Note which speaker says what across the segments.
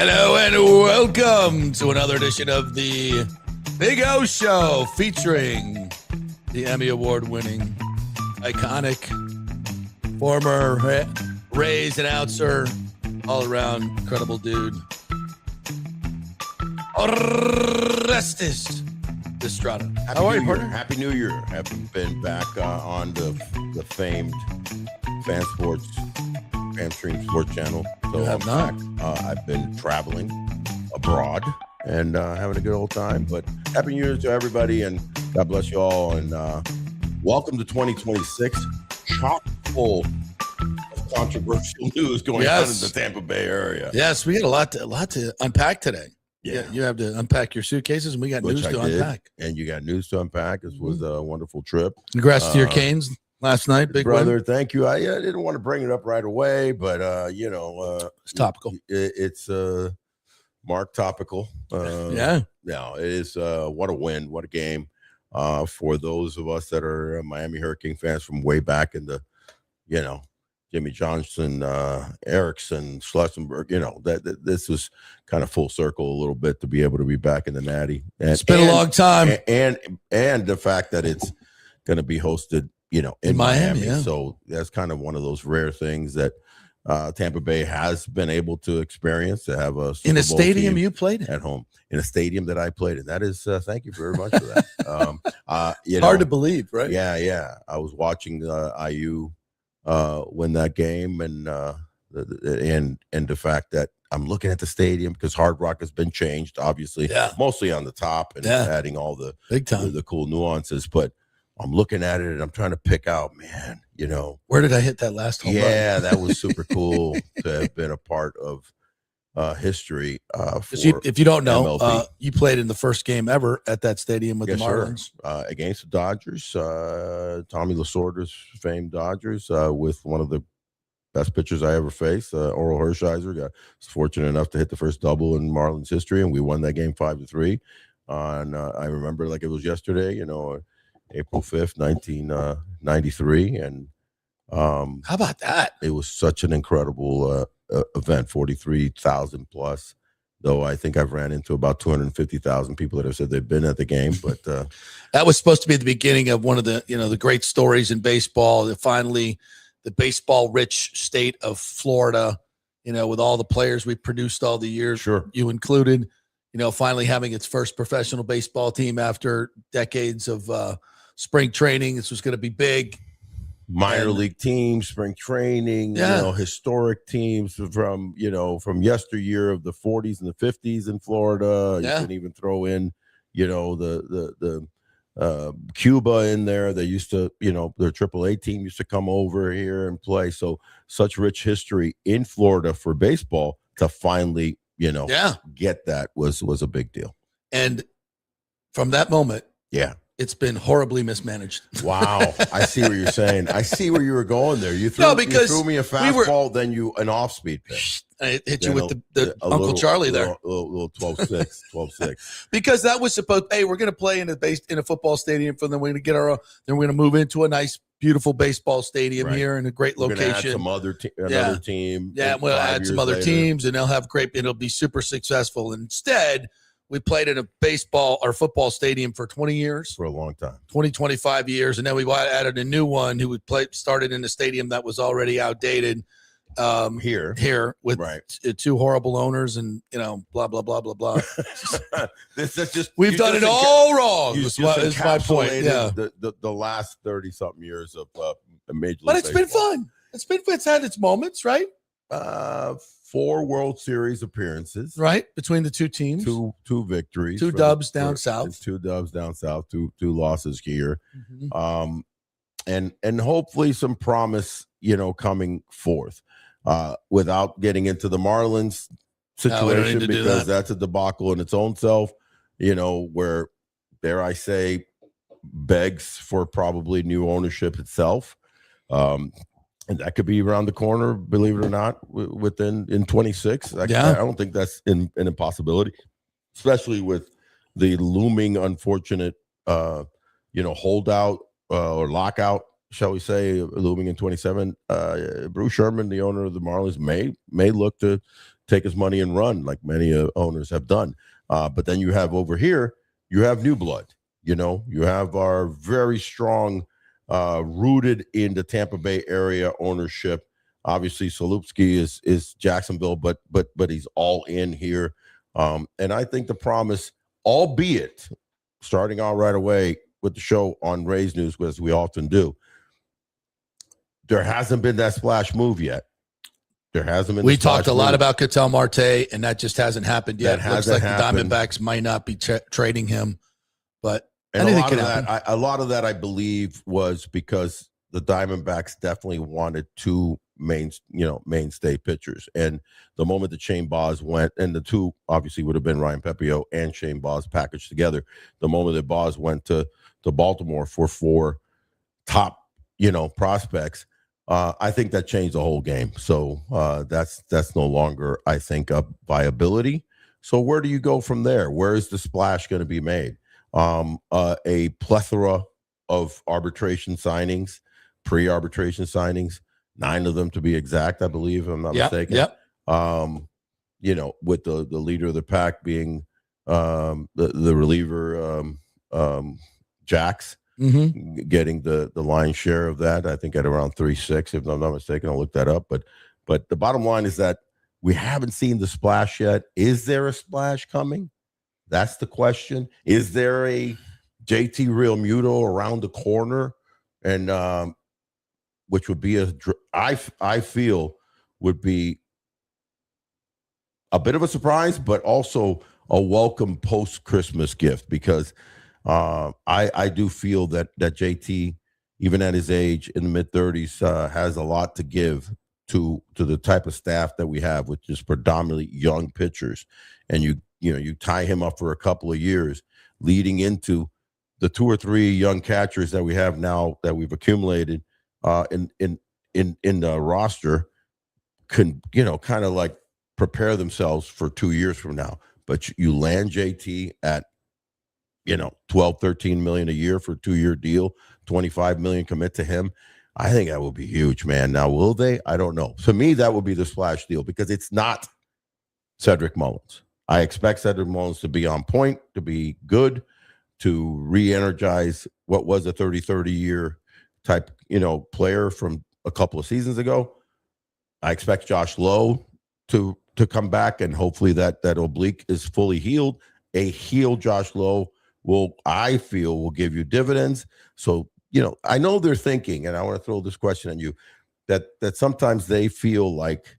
Speaker 1: Hello and welcome to another edition of the Big O Show featuring the Emmy Award-winning, iconic, former Rays announcer, all-around incredible dude, Orestes Destrade.
Speaker 2: How are you, partner? Happy New Year. Haven't been back on the famed FanStream Sports Channel. So
Speaker 1: You have not.
Speaker 2: I've been traveling abroad and having a good old time. But Happy New Year to everybody, and God bless you all. And welcome to 2026. Chock full of controversial news going on in the Tampa Bay area.
Speaker 1: Yes, we got a lot to unpack today. Yeah, you have to unpack your suitcases, and we got news to unpack.
Speaker 2: And you got news to unpack. This was a wonderful trip.
Speaker 1: Congrats to your Canes last night, big
Speaker 2: brother.
Speaker 1: win.
Speaker 2: Thank you. I didn't want to bring it up right away, but
Speaker 1: it's topical.
Speaker 2: It's marked topical.
Speaker 1: Yeah,
Speaker 2: it is. What a win! What a game for those of us that are Miami Hurricane fans from way back in the, Jimmy Johnson, Erickson, Schlessenberg. That this was kind of full circle a little bit to be able to be back in the Natty. And,
Speaker 1: it's been a long time,
Speaker 2: and the fact that it's going to be hosted, in Miami.
Speaker 1: Yeah.
Speaker 2: So that's kind of one of those rare things that Tampa Bay has been able to experience, to have a Super
Speaker 1: in a
Speaker 2: Bowl
Speaker 1: stadium
Speaker 2: team
Speaker 1: you played in.
Speaker 2: at home, in a stadium that I played in. That is, thank you very much for that.
Speaker 1: Hard to believe, right?
Speaker 2: Yeah. I was watching IU win that game, and the fact that I'm looking at the stadium because Hard Rock has been changed, obviously, mostly on the top and adding all the
Speaker 1: big time,
Speaker 2: the cool nuances, but I'm looking at it and I'm trying to pick out, man,
Speaker 1: where did I hit that last home run?
Speaker 2: Yeah, that was super cool to have been a part of history.
Speaker 1: If you don't know,
Speaker 2: MLB.
Speaker 1: you played in the first game ever at that stadium with the Marlins.
Speaker 2: Against the Dodgers, Tommy Lasorda's famed Dodgers, with one of the best pitchers I ever faced, Oral Hershiser. Was fortunate enough to hit the first double in Marlins history, and we won that game 5-3. And I remember like it was yesterday, April 5th, 1993. And
Speaker 1: how about that?
Speaker 2: It was such an incredible event, 43,000 plus, though I think I've ran into about 250,000 people that have said they've been at the game. But
Speaker 1: that was supposed to be the beginning of one of the, the great stories in baseball. That finally, the baseball-rich state of Florida, with all the players we produced all the years, you included, finally having its first professional baseball team after decades of spring training. This was going to be big.
Speaker 2: Minor league teams, spring training, historic teams from yesteryear of the 40s and the 50s in Florida. You can even throw in, the Cuba in there. They used to, their AAA team used to come over here and play. So such rich history in Florida for baseball to finally, get that was a big deal.
Speaker 1: And from that moment, it's been horribly mismanaged.
Speaker 2: Wow. I see what you're saying. I see where you were going there. You threw me a fastball, then an off-speed pitch.
Speaker 1: I hit you with the Uncle Charlie there.
Speaker 2: Little 12-6.
Speaker 1: Because that was supposed, hey, we're going to play in a football stadium, then we're going to then we're going to move into a nice, beautiful baseball stadium here in a great location.
Speaker 2: Add some another team.
Speaker 1: Yeah, we'll add some other teams, and they'll have it'll be super successful. Instead, we played in a baseball or football stadium for 20 years.
Speaker 2: For a long time.
Speaker 1: 25 years. And then we added a new one who started in a stadium that was already outdated. Here with two horrible owners and, blah, blah, blah, blah, blah. We've done it all wrong. Is my point. Yeah.
Speaker 2: The last 30-something years of Major League
Speaker 1: But it's been fun. It's had its moments, right?
Speaker 2: 4 World Series appearances,
Speaker 1: right, between the two teams.
Speaker 2: Two victories,
Speaker 1: 2 dubs down south,
Speaker 2: 2 dubs down south, two losses here, and hopefully some promise, coming forth, without getting into the Marlins situation, because that's a debacle in its own self, where, dare I say, begs for probably new ownership itself. And that could be around the corner, believe it or not, in 26. I don't think that's an impossibility, especially with the looming unfortunate, holdout or lockout, shall we say, looming in 27. Bruce Sherman, the owner of the Marlins, may look to take his money and run like many owners have done. But then you have over here, you have new blood. You know, you have our very strong, rooted in the Tampa Bay area ownership. Obviously, Salupski is Jacksonville, but he's all in here. And I think the promise, albeit starting out right away with the show on Rays News, as we often do, there hasn't been that splash move yet. There hasn't been.
Speaker 1: We talked a lot about Ketel Marte, and that just hasn't happened yet. Looks like the Diamondbacks might not be trading him, but anything can happen.
Speaker 2: A lot of that, I believe, was because the Diamondbacks definitely wanted two mainstay pitchers, and the moment that Shane Baz went, and the two obviously would have been Ryan Pepio and Shane Baz packaged together. The moment that Baz went to Baltimore for 4 top prospects. I think that changed the whole game. So that's no longer, I think, a viability. So where do you go from there? Where is the splash going to be made? A plethora of arbitration signings, pre-arbitration signings, 9 of them to be exact, I believe, if I'm not mistaken.
Speaker 1: Yep.
Speaker 2: With the leader of the pack being the reliever, Jax.
Speaker 1: Mm-hmm.
Speaker 2: Getting the lion's share of that, I think at around 3.6, if I'm not mistaken. I'll look that up. But the bottom line is that we haven't seen the splash yet. Is there a splash coming? That's the question. Is there a JT Real Muto around the corner? And which would be I feel would be a bit of a surprise, but also a welcome post-Christmas gift, because I do feel that JT, even at his age in the mid-30s, has a lot to give to the type of staff that we have, which is predominantly young pitchers. And you tie him up for a couple of years, leading into the 2 or 3 young catchers that we have now that we've accumulated in the roster, can kind of like prepare themselves for 2 years from now. But you land JT at 12, 13 million a year for a 2-year deal, 25 million commit to him. I think that will be huge, man. Now, will they? I don't know. To me, that would be the splash deal, because it's not Cedric Mullins. I expect Cedric Mullins to be on point, to be good, to re-energize what was a 30-year type, player from a couple of seasons ago. I expect Josh Lowe to come back, and hopefully that oblique is fully healed. A healed Josh Lowe I feel will give you dividends. So, I know they're thinking, and I want to throw this question at you, that sometimes they feel like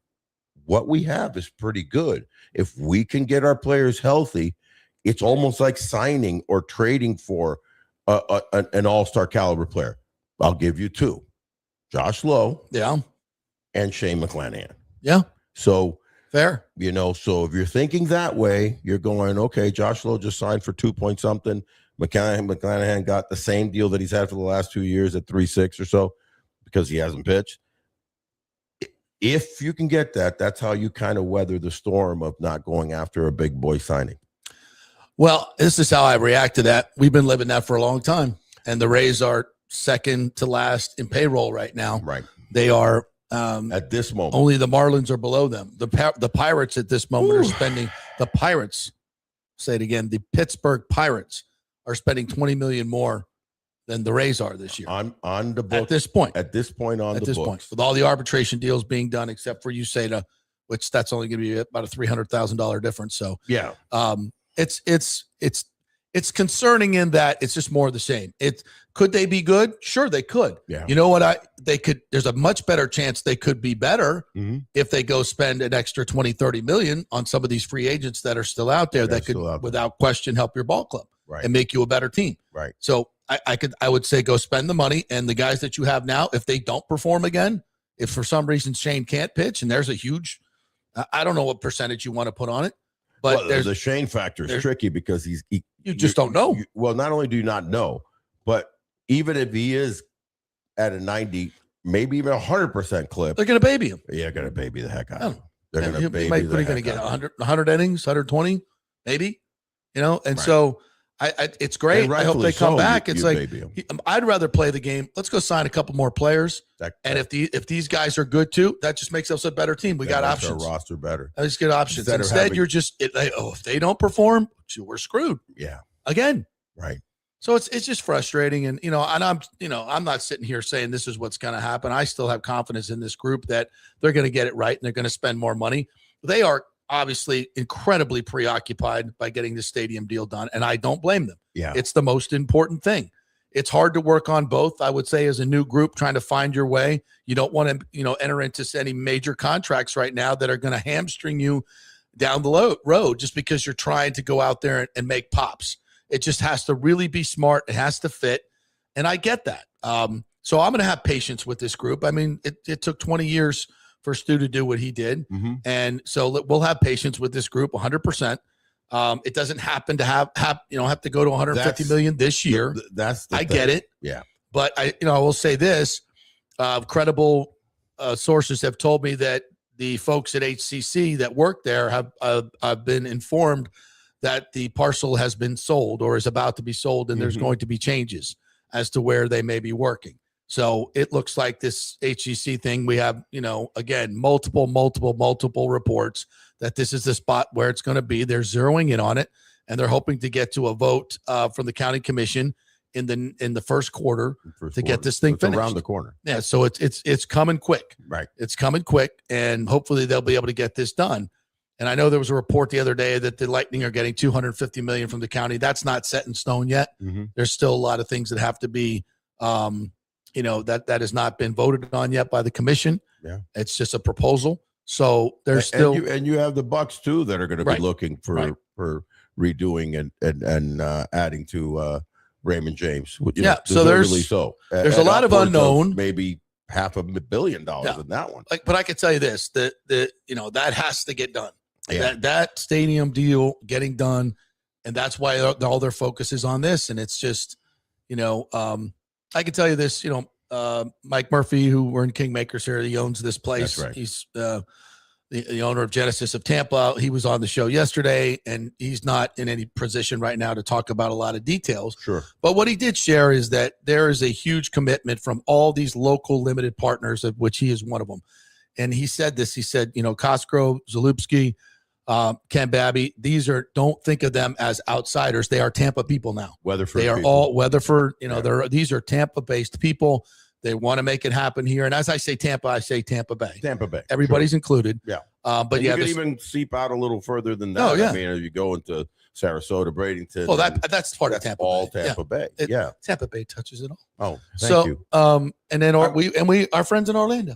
Speaker 2: what we have is pretty good. If we can get our players healthy, it's almost like signing or trading for an all-star caliber player. I'll give you 2, Josh Lowe, and Shane McClanahan.
Speaker 1: Yeah.
Speaker 2: So
Speaker 1: fair.
Speaker 2: So if you're thinking that way, you're going, okay, Josh Lowe just signed for 2-point-something. McClanahan got the same deal that he's had for the last 2 years at 3.6 or so, because he hasn't pitched. If you can get that, that's how you kind of weather the storm of not going after a big boy signing.
Speaker 1: Well, this is how I react to that. We've been living that for a long time, and the Rays are second to last in payroll right now.
Speaker 2: Right.
Speaker 1: They are.
Speaker 2: At this moment,
Speaker 1: only the Marlins are below them. The Pirates at this moment are spending. The Pirates, say it again. The Pittsburgh Pirates are spending $20 million more than the Rays are this year
Speaker 2: on the books.
Speaker 1: At this point,
Speaker 2: with
Speaker 1: all the arbitration deals being done, except for USADA, which that's only going to be about a $300,000 difference. So
Speaker 2: yeah,
Speaker 1: it's concerning in that it's just more of the same. Could they be good? Sure, they could.
Speaker 2: Yeah.
Speaker 1: You know what? They could. There's a much better chance they could be better if they go spend an extra 20, 30 million on some of these free agents that are still out there that could, without question, help your ball club and make you a better team.
Speaker 2: Right.
Speaker 1: So I would say go spend the money, and the guys that you have now, if they don't perform again, if for some reason Shane can't pitch, and there's a huge, I don't know what percentage you want to put on it. But
Speaker 2: there's the Shane factor is tricky, because
Speaker 1: you just don't know.
Speaker 2: Not only do you not know, but even if he is at a 90, maybe even 100% clip,
Speaker 1: they're going to baby him.
Speaker 2: Yeah, going to baby the heck out of him.
Speaker 1: They're going to baby. What are you going to get? 100 innings, 120, maybe. And so It's great. I hope they come back. It's like, I'd rather play the game. Let's go sign a couple more players. And if these guys are good too, that just makes us a better team. We got options.
Speaker 2: Our roster better.
Speaker 1: Let's get options. Instead, you're just, if they don't perform, we're screwed.
Speaker 2: Yeah.
Speaker 1: Again.
Speaker 2: Right.
Speaker 1: So it's just frustrating. And, I'm not sitting here saying this is what's going to happen. I still have confidence in this group that they're going to get it right and they're going to spend more money. They are obviously incredibly preoccupied by getting the stadium deal done, and I don't blame them.
Speaker 2: Yeah.
Speaker 1: It's the most important thing. It's hard to work on both, I would say, as a new group trying to find your way. You don't want to, enter into any major contracts right now that are going to hamstring you down the road just because you're trying to go out there and make pops. It just has to really be smart. It has to fit, and I get that. So I'm going to have patience with this group. I mean, it took 20 years for Stu to do what he did.
Speaker 2: Mm-hmm.
Speaker 1: And so we'll have patience with this group 100%. It doesn't happen to have to go to 150 million this year. I get it.
Speaker 2: Yeah.
Speaker 1: But I will say this, credible sources have told me that the folks at HCC that work there have been informed that the parcel has been sold or is about to be sold. And there's going to be changes as to where they may be working. So it looks like this HCC thing, we have, again, multiple reports that this is the spot where it's going to be. They're zeroing in on it, and they're hoping to get to a vote from the county commission in the first quarter to get this thing finished.
Speaker 2: Around the corner.
Speaker 1: Yeah, so it's coming quick.
Speaker 2: Right.
Speaker 1: It's coming quick, and hopefully they'll be able to get this done. And I know there was a report the other day that the Lightning are getting $250 million from the county. That's not set in stone yet.
Speaker 2: Mm-hmm.
Speaker 1: There's still a lot of things that have to be that has not been voted on yet by the commission.
Speaker 2: Yeah.
Speaker 1: It's just a proposal. So there's still,
Speaker 2: and you have the Bucks too, that are going to be looking for redoing and adding to Raymond James.
Speaker 1: So there's a lot of unknown,
Speaker 2: maybe $500 million in that one.
Speaker 1: But I can tell you this, that has to get done.
Speaker 2: Yeah.
Speaker 1: That stadium deal getting done. And that's why all their focus is on this. And it's just, I can tell you this, Mike Murphy, who we're in Kingmakers here, he owns this place.
Speaker 2: That's right.
Speaker 1: He's the owner of Genesis of Tampa. He was on the show yesterday, and he's not in any position right now to talk about a lot of details.
Speaker 2: Sure.
Speaker 1: But what he did share is that there is a huge commitment from all these local limited partners, of which he is one of them. And he said this, he said, Cosgrove, Zalupski, Ken Babby, don't think of them as outsiders. They are Tampa people now.
Speaker 2: Weatherford.
Speaker 1: They are people. All Weatherford. These are Tampa-based people. They want to make it happen here. And as I say Tampa, I say Tampa Bay.
Speaker 2: Tampa Bay.
Speaker 1: Everybody's included.
Speaker 2: Yeah.
Speaker 1: But
Speaker 2: you could even seep out a little further than that.
Speaker 1: Oh, yeah.
Speaker 2: I mean, if you go into Sarasota, Bradenton.
Speaker 1: Well, that's part of Tampa.
Speaker 2: All
Speaker 1: Bay.
Speaker 2: Tampa Bay.
Speaker 1: Tampa Bay touches it all.
Speaker 2: Oh, thank you.
Speaker 1: And then our friends in Orlando.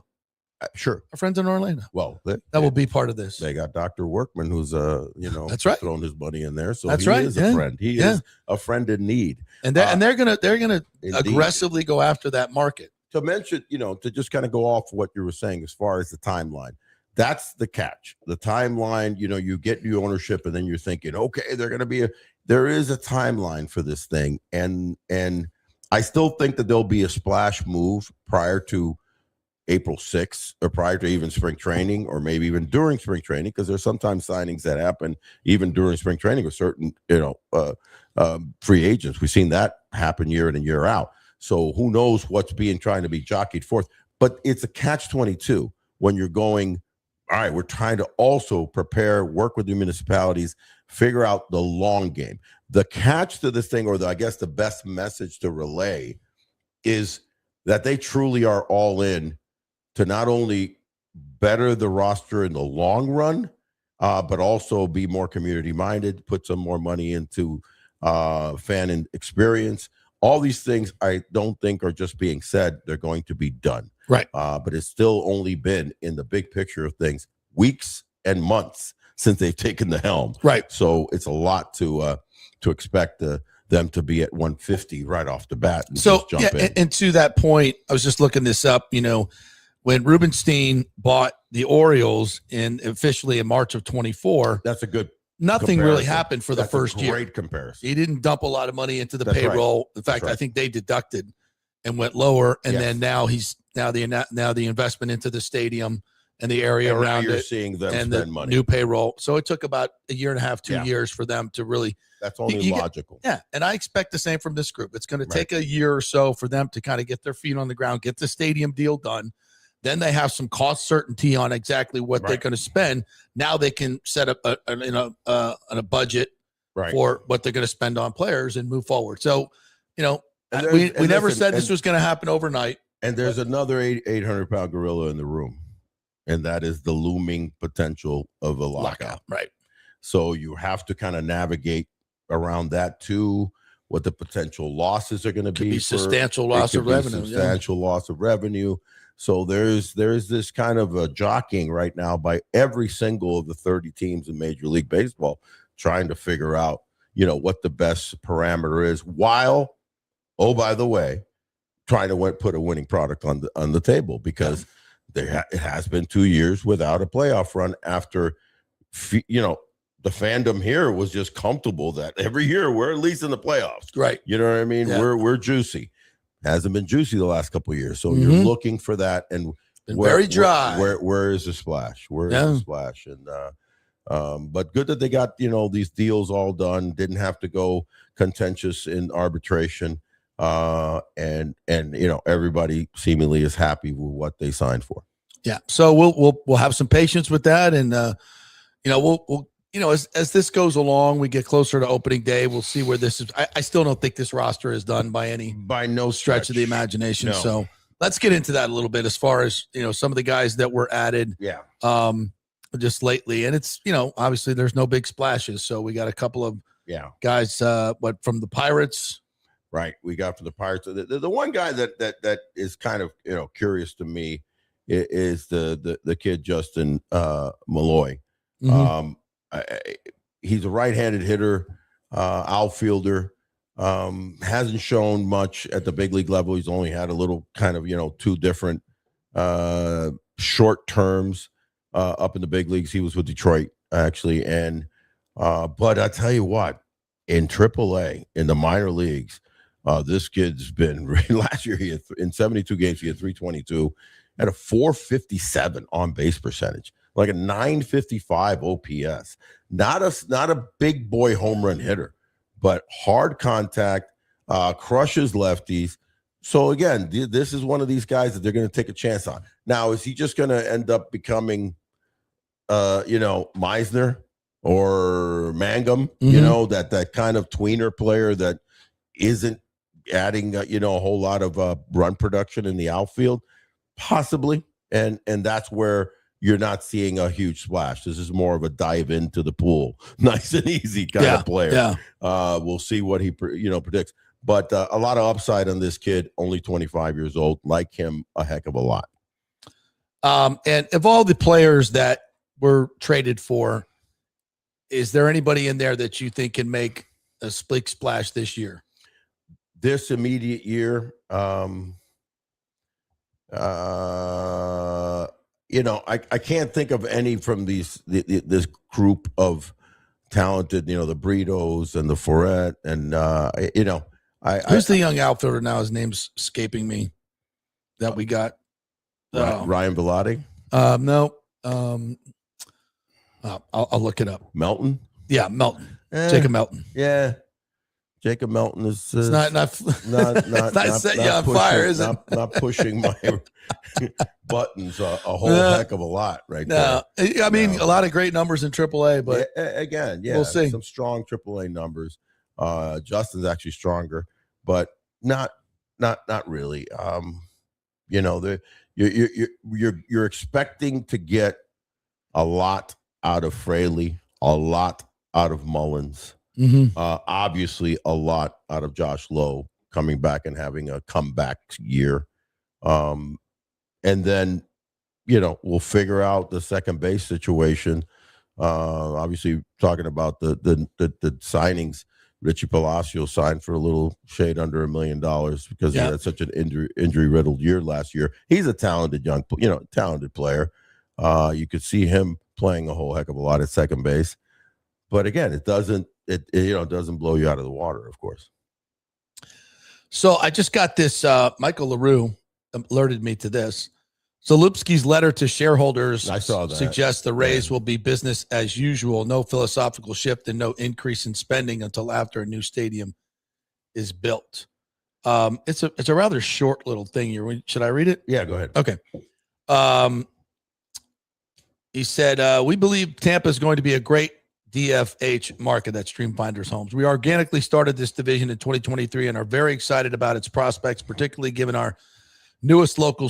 Speaker 2: Sure.
Speaker 1: Our friends in Orlando.
Speaker 2: Well,
Speaker 1: that will be part of this.
Speaker 2: They got Dr. Workman, who's
Speaker 1: that's right,
Speaker 2: throwing his money in there. So
Speaker 1: that's
Speaker 2: he
Speaker 1: right.
Speaker 2: is a friend. He is a friend in need.
Speaker 1: And they're gonna aggressively go after that market.
Speaker 2: To mention, to just kind of go off what you were saying as far as the timeline. That's the catch. The timeline, you get new ownership, and then you're thinking, okay, there is a timeline for this thing. And I still think that there'll be a splash move prior to April 6th, or prior to even spring training, or maybe even during spring training, because there's sometimes signings that happen even during spring training with certain, free agents. We've seen that happen year in and year out. So who knows what's trying to be jockeyed forth. But it's a catch-22 when you're going, all right, we're trying to also prepare, work with the municipalities, figure out the long game. The catch to this thing, or I guess the best message to relay, is that they truly are all in to not only better the roster in the long run, but also be more community-minded, put some more money into fan experience. All these things I don't think are just being said. They're going to be done.
Speaker 1: Right.
Speaker 2: But it's still only been, in the big picture of things, weeks and months since they've taken the helm.
Speaker 1: Right.
Speaker 2: So it's a lot to expect them to be at 150 right off the bat. And
Speaker 1: so, and to that point, I was just looking this up, when Rubenstein bought the Orioles officially in March of 24.
Speaker 2: That's a good
Speaker 1: Nothing really happened for the first year.
Speaker 2: Great comparison.
Speaker 1: He didn't dump a lot of money into the payroll.
Speaker 2: Right.
Speaker 1: In fact, I think they deducted and went lower. And then now the investment into the stadium and the area around
Speaker 2: you're
Speaker 1: it,
Speaker 2: seeing them
Speaker 1: and
Speaker 2: spend
Speaker 1: the
Speaker 2: money.
Speaker 1: new payroll. So it took about a year and a half, 2 years for them to really.
Speaker 2: That's only logical.
Speaker 1: And I expect the same from this group. It's going to take a year or so for them to kind of get their feet on the ground, get the stadium deal done. Then they have some cost certainty on exactly what they're going to spend. Now they can set up a budget for what they're going to spend on players and move forward. So, we never said this was going to happen overnight.
Speaker 2: And there's another 800-pound gorilla in the room, and that is the looming potential of a lockout.
Speaker 1: Right.
Speaker 2: So you have to kind of navigate around that too, what the potential losses are going to be.
Speaker 1: Substantial loss of revenue.
Speaker 2: Substantial loss of revenue. So there's this kind of a jockeying right now by every single of the 30 teams in Major League Baseball, trying to figure out, what the best parameter is, while, oh, by the way, trying to put a winning product on the table, because it has been 2 years without a playoff run after, the fandom here was just comfortable that every year we're at least in the playoffs.
Speaker 1: Right.
Speaker 2: You know what I mean? Yeah. We're juicy. Hasn't been juicy the last couple of years. So you're looking for that. And
Speaker 1: very dry.
Speaker 2: Where is the splash? Where is the splash? And but good that they got, these deals all done. Didn't have to go contentious in arbitration. And everybody seemingly is happy with what they signed for. Yeah.
Speaker 1: So we'll have some patience with that. And we'll as this goes along, we get closer to opening day. We'll see where this is. I still don't think this roster is done by no stretch of the imagination. No. So let's get into that a little bit as far as, some of the guys that were added.
Speaker 2: Yeah.
Speaker 1: Just lately. And it's, obviously there's no big splashes. So we got a couple of guys, from the Pirates.
Speaker 2: Right. We got from the Pirates. The one guy that is kind of, curious to me is the kid, Justin Malloy. Mm-hmm. He's a right-handed hitter, outfielder, hasn't shown much at the big league level. He's only had a little kind of, 2 different short terms up in the big leagues. He was with Detroit, actually. And but I tell you what, in AAA, in the minor leagues, this kid's been last year. In 72 games, he had 322, had a 457 on base percentage, like a 955 OPS. Not a big boy home run hitter, but hard contact, crushes lefties. So again, this is one of these guys that they're going to take a chance on. Now, is he just going to end up becoming, Meisner or Mangum? Mm-hmm. That kind of tweener player that isn't adding, a whole lot of run production in the outfield, possibly. And that's where you're not seeing a huge splash. This is more of a dive into the pool, nice and easy kind of player. Yeah. We'll see what he predicts, but a lot of upside on this kid. Only 25 years old. Like him a heck of a lot.
Speaker 1: And of all the players that were traded for, is there anybody in there that you think can make a big splash this year?
Speaker 2: This immediate year, I can't think of any from this group of talented, the Britos and the Foret, and
Speaker 1: who's the young outfielder now? His name's escaping me. That we got
Speaker 2: Ryan Velotti.
Speaker 1: No. I'll look it up.
Speaker 2: Melton.
Speaker 1: Yeah, Melton. Jacob Melton.
Speaker 2: Yeah. Jacob Melton is
Speaker 1: not set you on fire, is it?
Speaker 2: Not pushing my buttons a whole heck of a lot right there.
Speaker 1: I mean, a lot of great numbers in AAA, but
Speaker 2: again,
Speaker 1: we'll see.
Speaker 2: Some strong AAA numbers. Justin's actually stronger, but not really. You're expecting to get a lot out of Fraley, a lot out of Mullins. Mm-hmm. Obviously a lot out of Josh Lowe coming back and having a comeback year. And then, we'll figure out the second base situation. Obviously talking about the signings. Richie Palacio signed for a little shade under $1 million because he had such an injury riddled year last year. He's a talented talented player. You could see him playing a whole heck of a lot at second base. But again, it doesn't blow you out of the water, of course.
Speaker 1: So I just got this. Michael LaRue alerted me to this. So Lupski's letter to shareholders
Speaker 2: I saw that.
Speaker 1: Suggests the raise will be business as usual, no philosophical shift and no increase in spending until after a new stadium is built. It's a rather short little thing here. Should I read it?
Speaker 2: Yeah, go ahead.
Speaker 1: Okay. He said, we believe Tampa is going to be a great DFH market, that's Dreamfinders Homes. We organically started this division in 2023 and are very excited about its prospects, particularly given our newest local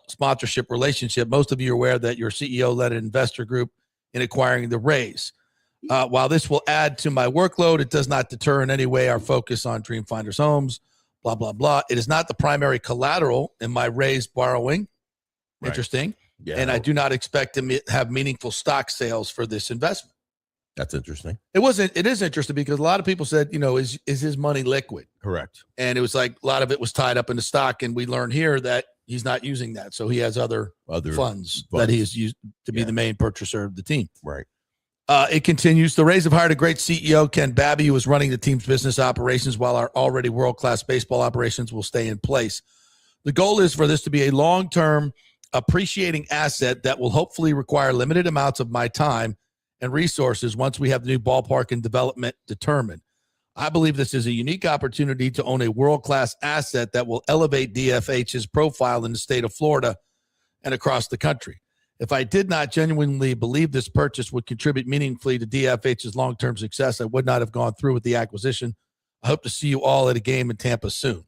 Speaker 1: sponsorship relationship. Most of you are aware that your CEO led an investor group in acquiring the Rays. While this will add to my workload, it does not deter in any way our focus on Dreamfinders Homes, blah, blah, blah. It is not the primary collateral in my Rays borrowing.
Speaker 2: Right.
Speaker 1: Interesting.
Speaker 2: Yeah,
Speaker 1: and I do not expect to have meaningful stock sales for this investment.
Speaker 2: That's interesting.
Speaker 1: It is interesting because a lot of people said, is his money liquid?
Speaker 2: Correct.
Speaker 1: And it was like a lot of it was tied up in the stock. And we learned here that he's not using that. So he has other funds that he has used to be the main purchaser of the team.
Speaker 2: Right.
Speaker 1: It continues. The Rays have hired a great CEO, Ken Babby, who is running the team's business operations while our already world-class baseball operations will stay in place. The goal is for this to be a long-term appreciating asset that will hopefully require limited amounts of my time and resources once we have the new ballpark and development determined. I believe this is a unique opportunity to own a world-class asset that will elevate DFH's profile in the state of Florida and across the country. If I did not genuinely believe this purchase would contribute meaningfully to DFH's long-term success, I would not have gone through with the acquisition. I hope to see you all at a game in Tampa soon.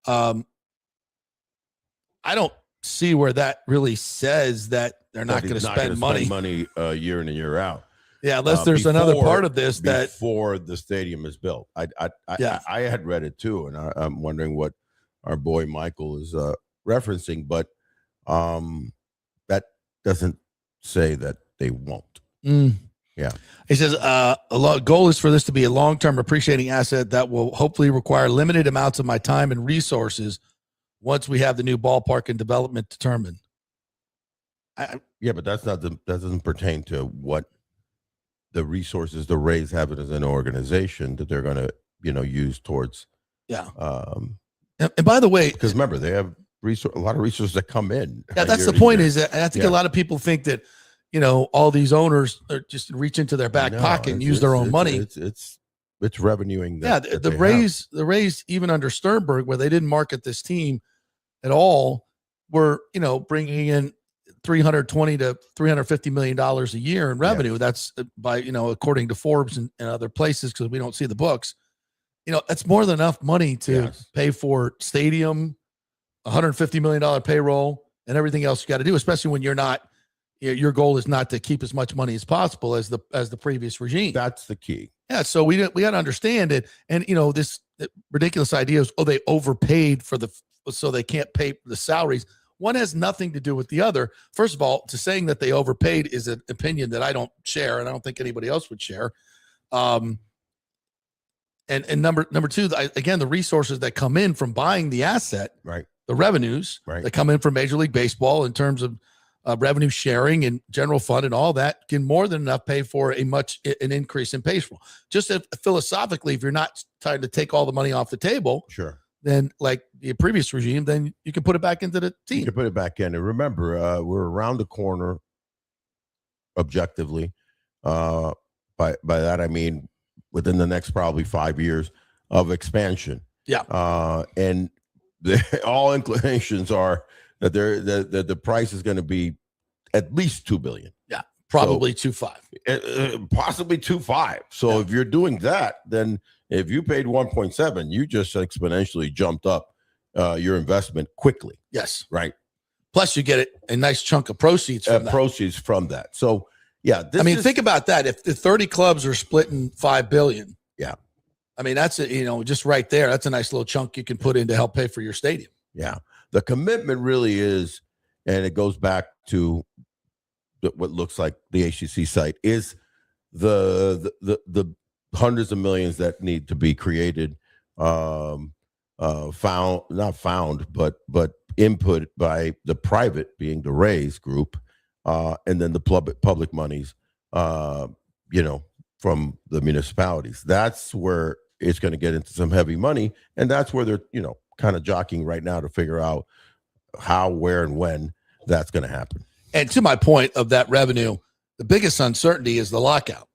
Speaker 1: I don't see where that really says that they're not going to spend money
Speaker 2: year in and year out.
Speaker 1: Yeah, unless there's another part of this that
Speaker 2: before the stadium is built. I had read it too, and I'm wondering what our boy Michael is referencing, but that doesn't say that they won't. Yeah,
Speaker 1: he says goal is for this to be a long-term appreciating asset that will hopefully require limited amounts of my time and resources once we have the new ballpark and development determined.
Speaker 2: But that doesn't pertain to what the resources the Rays have as an organization that they're going to, use towards.
Speaker 1: Yeah. And by the way,
Speaker 2: because remember, they have a lot of resources that come in.
Speaker 1: Yeah, that's the point. Is that I think a lot of people think that, all these owners are just reach into their back pocket and use their own money.
Speaker 2: It's revenuing.
Speaker 1: The Rays, even under Sternberg, where they didn't market this team at all, were bringing in $320 to $350 million a year in revenue. Yes. That's by according to Forbes and other places, because we don't see the books. That's more than enough money to pay for stadium, $150 million payroll, and everything else you got to do. Especially when you're not. Your goal is not to keep as much money as possible as the previous regime.
Speaker 2: That's the key.
Speaker 1: Yeah, so we got to understand it, and this ridiculous idea is they overpaid so they can't pay the salaries. One has nothing to do with the other. First of all, to saying that they overpaid is an opinion that I don't share, and I don't think anybody else would share. And number two, again, the resources that come in from buying the asset,
Speaker 2: right? The
Speaker 1: revenues that come in from Major League Baseball in terms of revenue sharing and general fund and all that can more than enough pay for an increase in payroll. Just philosophically, if you're not trying to take all the money off the table,
Speaker 2: sure, then
Speaker 1: like the previous regime, then you can put it back into the team.
Speaker 2: You can put it back in. And remember, we're around the corner objectively. By that, I mean, within the next probably 5 years of expansion.
Speaker 1: Yeah.
Speaker 2: And all inclinations are that the price is going to be at least $2 billion.
Speaker 1: Yeah. Probably 2.5.
Speaker 2: Possibly 2.5. So if you're doing that, then if you paid 1.7, you just exponentially jumped up your investment quickly.
Speaker 1: Yes.
Speaker 2: Right.
Speaker 1: Plus you get a nice chunk of proceeds from that.
Speaker 2: Proceeds from that. So yeah.
Speaker 1: Think about that. If the 30 clubs are splitting $5 billion.
Speaker 2: Yeah.
Speaker 1: I mean, that's just right there. That's a nice little chunk you can put in to help pay for your stadium.
Speaker 2: Yeah. The commitment really is, and it goes back to what looks like the HCC site, is the hundreds of millions that need to be created, but input by the private, being the Rays group, and then the public monies, from the municipalities. That's where it's going to get into some heavy money, and that's where they're, kind of jockeying right now to figure out how, where, and when that's going to happen.
Speaker 1: And to my point of that revenue, the biggest uncertainty is the lockout.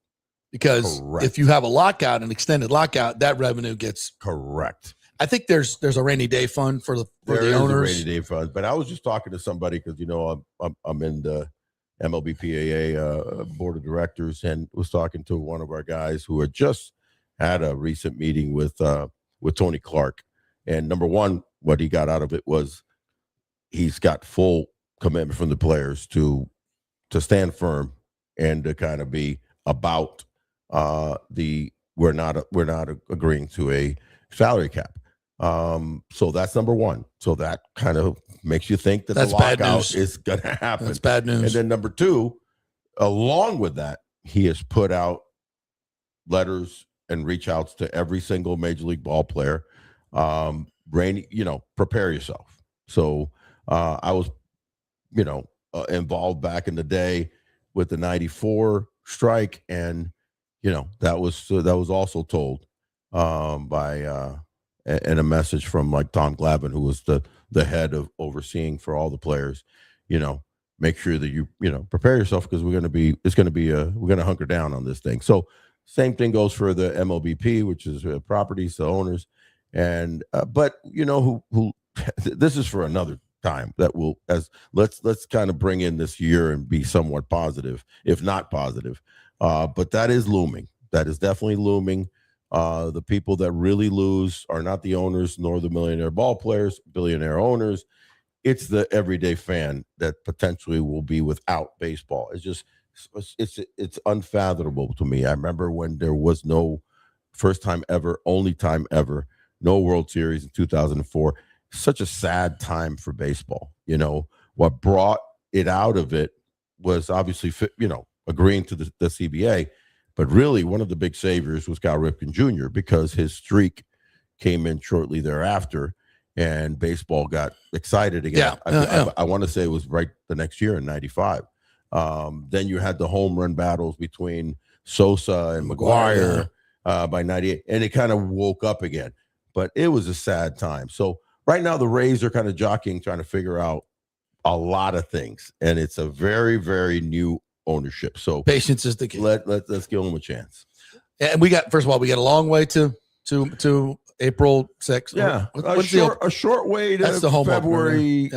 Speaker 1: Because if you have a lockout, an extended lockout, that revenue gets
Speaker 2: correct.
Speaker 1: I think there's a rainy day fund for the owners.
Speaker 2: There is a rainy day fund, but I was just talking to somebody because I'm in the MLB PAA board of directors, and was talking to one of our guys who had just had a recent meeting with Tony Clark. And number one, what he got out of it was he's got full commitment from the players to stand firm and to kind of be about we're not agreeing to a salary cap. So that's number one. So that kind of makes you think that
Speaker 1: that's
Speaker 2: the lockout is going to happen.
Speaker 1: That's bad news.
Speaker 2: And then number two, along with that, he has put out letters and reach outs to every single major league ball player. Prepare yourself. So I was, involved back in the day with the 94 strike, and that was also told by and a message from like Tom Glavine, who was the head of overseeing for all the players. Make sure that you prepare yourself, because we're going to hunker down on this thing. So same thing goes for the MLBP, which is properties, the owners, and but who this is for another time. That will let's kind of bring in this year and be somewhat positive, if not positive. But that is looming. That is definitely looming. The people that really lose are not the owners nor the millionaire ball players, billionaire owners. It's the everyday fan that potentially will be without baseball. It's unfathomable to me. I remember when there was no first time ever, only time ever, no World Series in 2004. Such a sad time for baseball. What brought it out of it was obviously, agreeing to the CBA, but really one of the big saviors was Cal Ripken Jr., because his streak came in shortly thereafter, and baseball got excited again. I want to say it was right the next year in '95. Then you had the home run battles between Sosa and McGuire by '98, and it kind of woke up again. But it was a sad time. So right now the Rays are kind of jockeying, trying to figure out a lot of things, and it's a very, very new ownership. So
Speaker 1: patience is the key.
Speaker 2: Let's give them a chance.
Speaker 1: And we got a long way to April 6th.
Speaker 2: Yeah, a short way to
Speaker 1: that's the home
Speaker 2: February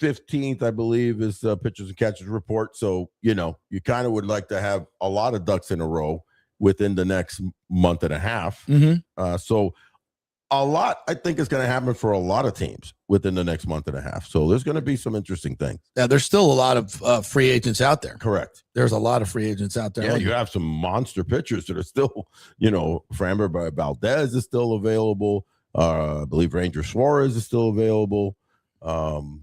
Speaker 2: 15th, I believe, is the pitchers and catchers report. So you kind of would like to have a lot of ducks in a row within the next month and a half.
Speaker 1: Mm-hmm.
Speaker 2: So a lot, I think, is going to happen for a lot of teams within the next month and a half. So there's going to be some interesting things.
Speaker 1: Yeah, there's still a lot of free agents out there.
Speaker 2: Correct.
Speaker 1: There's a lot of free agents out there.
Speaker 2: Yeah, you have some monster pitchers that are still, Framber Valdez is still available. I believe Ranger Suarez is still available. So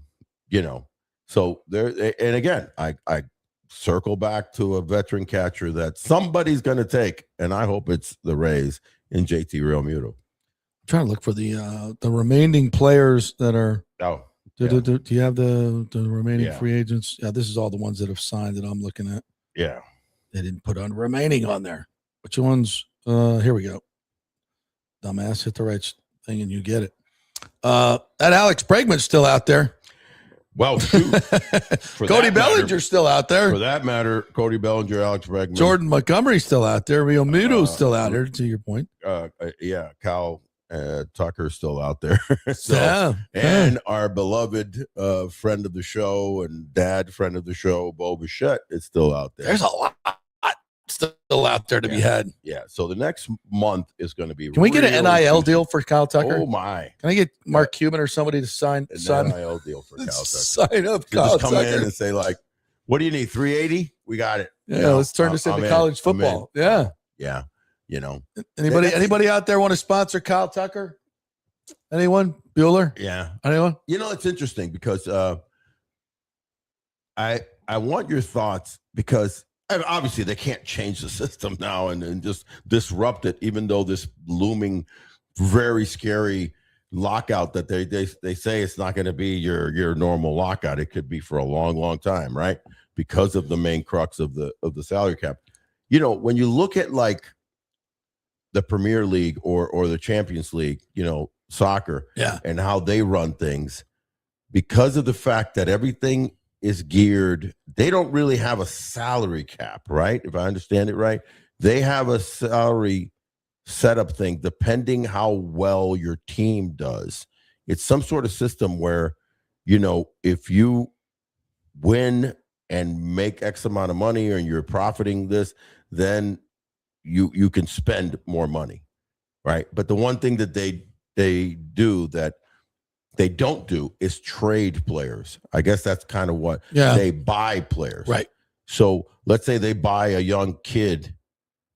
Speaker 2: there. And again, I circle back to a veteran catcher that somebody's going to take, and I hope it's the Rays in JT Realmuto.
Speaker 1: I'm trying to look for the remaining players that are.
Speaker 2: Oh,
Speaker 1: do you have the remaining free agents? Yeah, this is all the ones that have signed that I'm looking at.
Speaker 2: Yeah,
Speaker 1: they didn't put on remaining on there. Which ones? Here we go. Dumbass, hit the right thing and you get it. That Alex Bregman's still out there.
Speaker 2: Well,
Speaker 1: Cody Bellinger's still out there.
Speaker 2: For that matter, Cody Bellinger, Alex Bregman,
Speaker 1: Jordan Montgomery's still out there. Realmuto's still out there. To your point,
Speaker 2: Cal Tucker's still out there. And our beloved friend of the show and dad friend of the show, Bo Bichette, is still out there.
Speaker 1: There's a lot still out there to be had.
Speaker 2: Yeah. So the next month is going to be.
Speaker 1: Can we get an NIL deal for Kyle Tucker?
Speaker 2: Oh my!
Speaker 1: Can I get Mark Cuban or somebody to sign
Speaker 2: an NIL deal for Kyle Tucker?
Speaker 1: Sign up, Kyle
Speaker 2: Tucker. Come in and say like, "What do you need? 380? We got it."
Speaker 1: Yeah, let's turn this into college football. Yeah. Anybody out there want to sponsor Kyle Tucker? Anyone? Bueller?
Speaker 2: Yeah.
Speaker 1: Anyone?
Speaker 2: It's interesting because I want your thoughts, because obviously they can't change the system now and just disrupt it, even though this looming very scary lockout that they say it's not going to be your normal lockout. It could be for a long, long time, right? Because of the main crux of the salary cap. When you look at like the Premier League or the Champions League, soccer, and how they run things, because of the fact that everything is geared. They don't really have a salary cap, right? If I understand it right, they have a salary setup thing depending how well your team does. It's some sort of system where, if you win and make X amount of money and you're profiting this, then you can spend more money, right? But the one thing that they do that they don't do is trade players. I guess that's kind of what they buy players.
Speaker 1: Right.
Speaker 2: So let's say they buy a young kid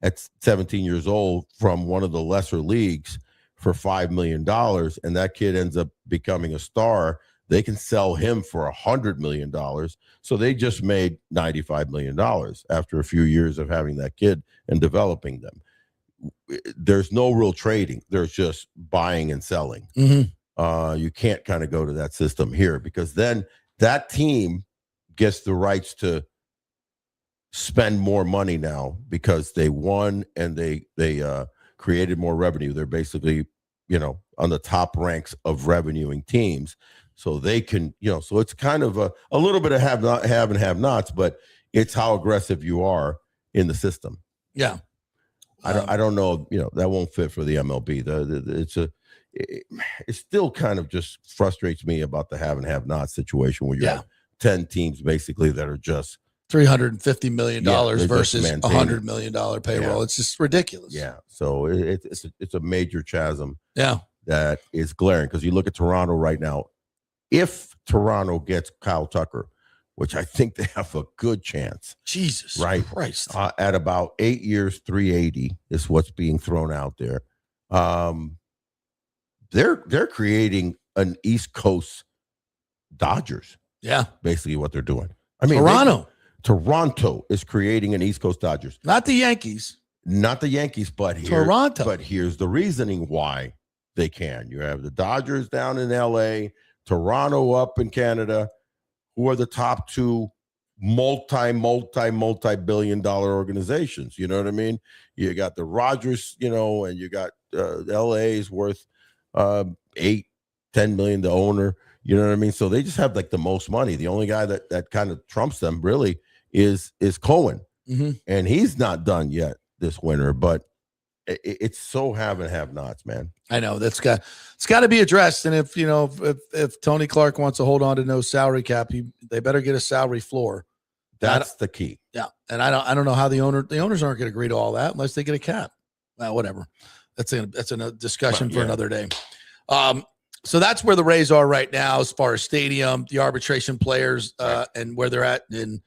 Speaker 2: at 17 years old from one of the lesser leagues for $5 million, and that kid ends up becoming a star. They can sell him for $100 million. So they just made $95 million after a few years of having that kid and developing them. There's no real trading. There's just buying and selling.
Speaker 1: Mm-hmm.
Speaker 2: You can't kind of go to that system here, because then that team gets the rights to spend more money now because they won and they created more revenue. They're basically, on the top ranks of revenuing teams. So they can, so it's kind of a little bit of have and have nots, but it's how aggressive you are in the system.
Speaker 1: Yeah.
Speaker 2: I don't know, that won't fit for the MLB. It still kind of just frustrates me about the have and have not situation where you have 10 teams basically that are just
Speaker 1: $350 million versus $100 million payroll. It's just ridiculous.
Speaker 2: Yeah. So it's a major chasm.
Speaker 1: Yeah.
Speaker 2: That is glaring, because you look at Toronto right now. If Toronto gets Kyle Tucker, which I think they have a good chance.
Speaker 1: Jesus Christ.
Speaker 2: At about 8 years, 380 is what's being thrown out there. They're creating an East Coast Dodgers.
Speaker 1: Yeah.
Speaker 2: Basically what they're doing. I mean, Toronto is creating an East Coast Dodgers.
Speaker 1: Not the Yankees.
Speaker 2: But
Speaker 1: Toronto.
Speaker 2: But here's the reasoning why they can. You have the Dodgers down in LA, Toronto up in Canada, who are the top two multi-billion-dollar organizations. You know what I mean? You got the Rogers, and you got LA's worth $8-10 million, the owner. You know what I mean? So they just have like the most money. The only guy that kind of trumps them really is Cohen.
Speaker 1: Mm-hmm.
Speaker 2: And he's not done yet this winter, but it's so have and have nots, man.
Speaker 1: I know it's got to be addressed. And if Tony Clark wants to hold on to no salary cap, they better get a salary floor.
Speaker 2: That's the key.
Speaker 1: Yeah. And I don't know how the owners aren't going to agree to all that unless they get a cap. Well, whatever. That's a discussion for another day. So that's where the Rays are right now as far as stadium, the arbitration players, and where they're at. And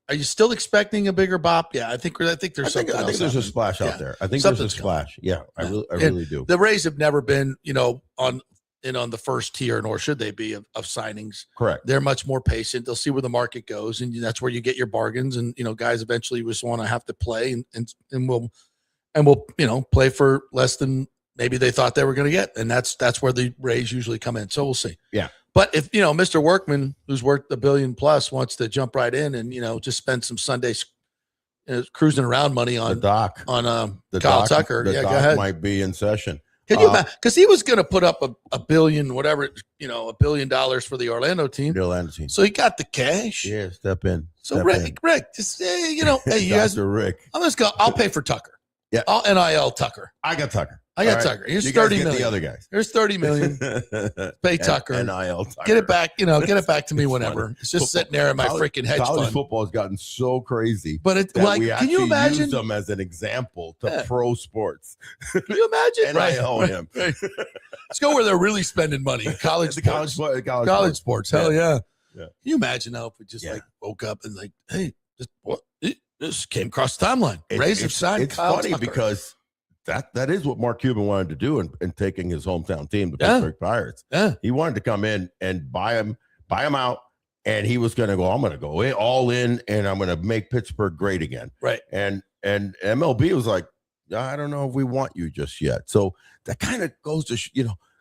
Speaker 1: are you still expecting a bigger bop? Yeah, I think there's something.
Speaker 2: I think there's a splash out there. I think there's a splash. Yeah, I really do.
Speaker 1: The Rays have never been, on the first tier, nor should they be of signings.
Speaker 2: Correct.
Speaker 1: They're much more patient. They'll see where the market goes, and that's where you get your bargains. And guys eventually just want to have to play, and we'll play for less than maybe they thought they were going to get, and that's where the Rays usually come in. So we'll see.
Speaker 2: Yeah.
Speaker 1: But if Mr. Workman, who's worth $1 billion plus, wants to jump right in and just spend some Sundays cruising around money on
Speaker 2: the dock
Speaker 1: on Kyle Tucker,
Speaker 2: the
Speaker 1: go
Speaker 2: dock
Speaker 1: ahead.
Speaker 2: Might be in session.
Speaker 1: Can you imagine? Because he was going to put up a billion, whatever, $1 billion for the Orlando team. So he got the cash.
Speaker 2: Yeah, step in.
Speaker 1: So Rick, just hey, you guys,
Speaker 2: Rick.
Speaker 1: I'm just going. I'll pay for Tucker.
Speaker 2: Yeah,
Speaker 1: I'll NIL Tucker.
Speaker 2: I got Tucker.
Speaker 1: Tucker. Here's $30 million.
Speaker 2: The other guys.
Speaker 1: Here's $30 million. Pay Tucker.
Speaker 2: NIL Tucker.
Speaker 1: Get it back. Get it back to me whenever. Funny. It's just sitting there in my freaking hedge fund.
Speaker 2: College football has gotten so crazy,
Speaker 1: but can you imagine?
Speaker 2: Use them as an example to pro sports.
Speaker 1: Can you imagine?
Speaker 2: NIL him.
Speaker 1: Right. Let's go where they're really spending money. College sports. College sports. Hell yeah. Can you imagine how if we just woke up and hey, this came across the timeline. Rays have signed Kyle Tucker.
Speaker 2: It's funny because that is what Mark Cuban wanted to do in taking his hometown team, the Pittsburgh Pirates.
Speaker 1: Yeah.
Speaker 2: He wanted to come in and buy him out, and he was going to go, I'm going to go all in, and I'm going to make Pittsburgh great again.
Speaker 1: Right.
Speaker 2: And MLB was like, I don't know if we want you just yet. So that kind of goes to,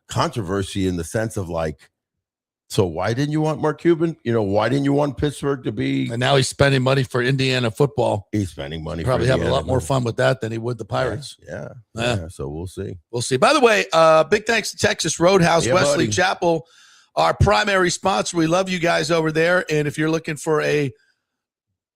Speaker 2: controversy in the sense of so why didn't you want Mark Cuban? Why didn't you want Pittsburgh to be?
Speaker 1: And now he's spending money for Indiana football.
Speaker 2: He's spending money.
Speaker 1: Probably having a lot more fun with that than he would the Pirates.
Speaker 2: Yeah. So we'll see.
Speaker 1: By the way, big thanks to Texas Roadhouse, Wesley Chapel. our primary sponsor. We love you guys over there. And if you're looking for a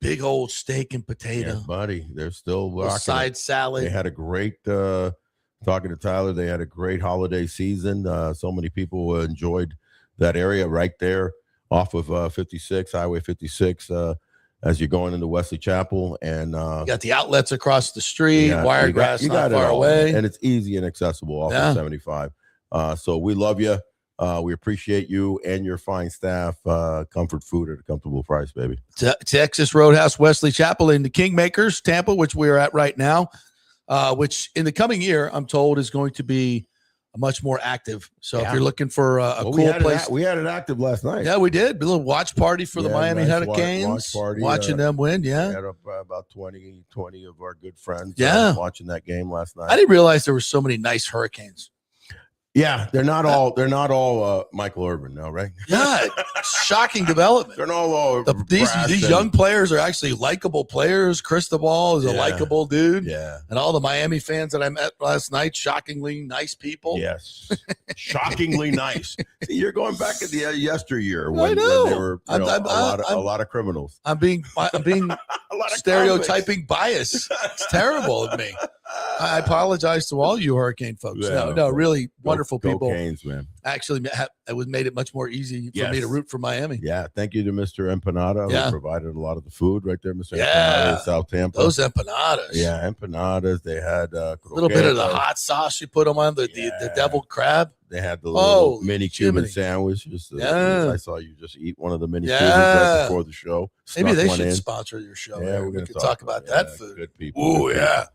Speaker 1: big old steak and potato,
Speaker 2: yeah, buddy, they're still rocking
Speaker 1: side salad.
Speaker 2: They had a great talking to Tyler. They had a great holiday season. So many people enjoyed that area right there off of Highway 56. As you're going into Wesley Chapel, and you
Speaker 1: got the outlets across the street, Wiregrass not far away,
Speaker 2: and it's easy and accessible off of 75. So we love you. We appreciate you and your fine staff. Comfort food at a comfortable price, baby.
Speaker 1: Texas Roadhouse, Wesley Chapel, and the Kingmakers, Tampa, which we're at right now, which in the coming year, I'm told, is going to be much more active. So if you're looking for a cool place,
Speaker 2: we had it active last night.
Speaker 1: Yeah, we did. A little watch party for the Miami Hurricanes.
Speaker 2: Watch party,
Speaker 1: watching them win. Yeah,
Speaker 2: we had about 20 of our good friends. Watching that game last night.
Speaker 1: I didn't realize there were so many nice Hurricanes.
Speaker 2: Yeah, they're not all Michael Irvin now, right?
Speaker 1: Yeah, shocking development.
Speaker 2: They're not all
Speaker 1: these young players are actually likable players. Cristobal is a likable dude.
Speaker 2: Yeah,
Speaker 1: and all the Miami fans that I met last night, shockingly nice people.
Speaker 2: Yes, shockingly nice. See, you're going back in the yesteryear when there were a lot of criminals.
Speaker 1: I'm being stereotyping bias. It's terrible of me. I apologize to all you Hurricane folks.
Speaker 2: Yeah,
Speaker 1: no, really wonderful people.
Speaker 2: Canes, man.
Speaker 1: Actually, it made it much more easy for me to root for Miami.
Speaker 2: Yeah, thank you to Mr. Empanada who provided a lot of the food right there, Mr. Empanada in South Tampa.
Speaker 1: Those empanadas.
Speaker 2: Yeah, empanadas. They had a
Speaker 1: little bit of the hot sauce you put them on, the deviled crab.
Speaker 2: They had the little mini Cuban sandwich. I saw you just eat one of the mini Cubans right before the show.
Speaker 1: Maybe they should sponsor your show.
Speaker 2: Yeah,
Speaker 1: we can talk about that food.
Speaker 2: Good people.
Speaker 1: Oh, yeah.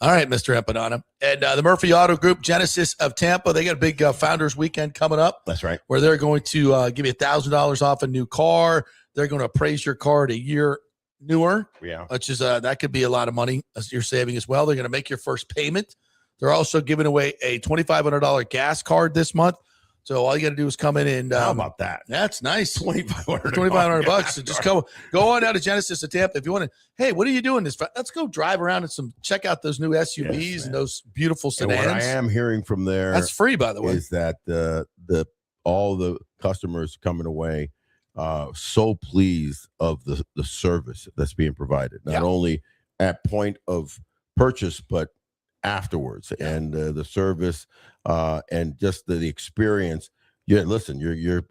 Speaker 1: All right, Mr. Empanada. And the Murphy Auto Group, Genesis of Tampa, they got a big Founders Weekend coming up.
Speaker 2: That's right.
Speaker 1: Where they're going to give you $1,000 off a new car. They're going to appraise your car at a year newer.
Speaker 2: Yeah.
Speaker 1: Which is that could be a lot of money as you're saving as well. They're going to make your first payment. They're also giving away a $2,500 gas card this month. So all you got to do is come in and
Speaker 2: how about that?
Speaker 1: That's nice.
Speaker 2: $2,500.
Speaker 1: So just go on out to Genesis of Tampa if you want to. Hey, what are you doing this? Let's go drive around and check out those new SUVs and those beautiful sedans.
Speaker 2: And what I am hearing from there,
Speaker 1: that's free, by the way,
Speaker 2: is that all the customers coming away so pleased of the service that's being provided, not only at point of purchase but afterwards, and the service and just the experience. Yeah, listen, you're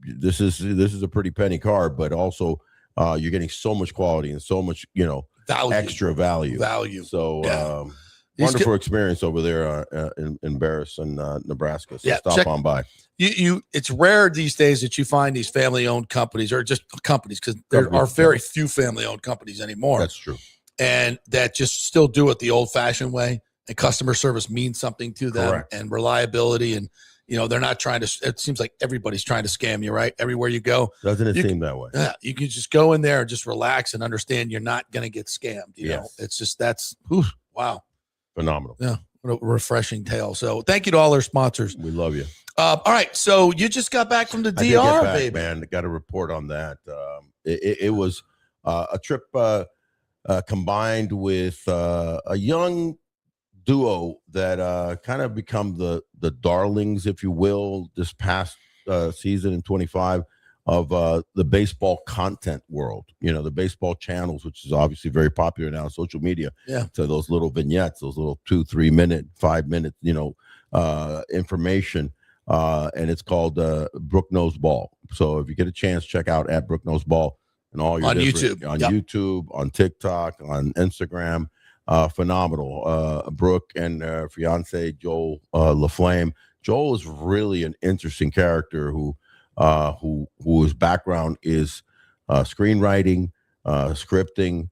Speaker 2: this is a pretty penny car, but also you're getting so much quality and so much value. Extra value. So wonderful experience over there in Barris and Nebraska. So stop on by.
Speaker 1: It's rare these days that you find these family-owned companies, or just companies, because there are very few family-owned companies anymore.
Speaker 2: That's true,
Speaker 1: and that just still do it the old-fashioned way. And customer service means something to them. Correct. And reliability, and they're not trying to. It seems like everybody's trying to scam you, right? Everywhere you go,
Speaker 2: doesn't it seem that way?
Speaker 1: Yeah, you can just go in there and just relax and understand you're not going to get scammed. You know, it's just wow,
Speaker 2: phenomenal.
Speaker 1: Yeah, what a refreshing tale. So thank you to all our sponsors.
Speaker 2: We love you.
Speaker 1: All right, so you just got back from the DR, baby.
Speaker 2: Man, got a report on that. It was a trip combined with a young duo that kind of become the darlings, if you will, this past season in 25 of the baseball content world. The baseball channels, which is obviously very popular now on social media. Yeah. So those little vignettes, those little 2-3 minute, 5 minute, information. And it's called Brook Knows Ball. So if you get a chance, check out at Brook Knows Ball and all your
Speaker 1: on YouTube,
Speaker 2: YouTube, on TikTok, on Instagram. Phenomenal. Brooke and fiance Joel LaFlame. Joel is really an interesting character whose background is screenwriting, scripting.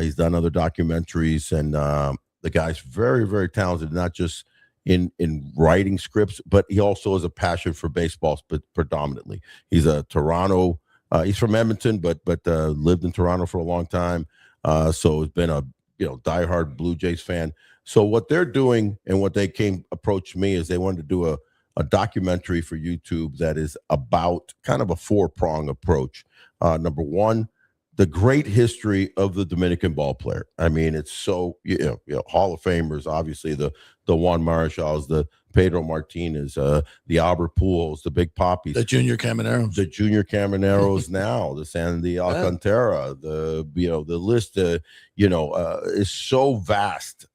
Speaker 2: He's done other documentaries, and the guy's very, very talented, not just in writing scripts, but he also has a passion for baseball, predominantly. He's a Toronto. He's from Edmonton, but lived in Toronto for a long time. So has been a diehard Blue Jays fan. So what they're doing and what they approached me is they wanted to do a documentary for YouTube that is about kind of a 4-prong approach. Number one, the great history of the Dominican ball player. I mean, it's so, Hall of Famers, obviously the Juan Marichals, the Pedro Martinez, the Albert Pujols, the Big Poppies,
Speaker 1: the Junior Camaneros,
Speaker 2: now, the Sandy Alcantara, the list, is so vast,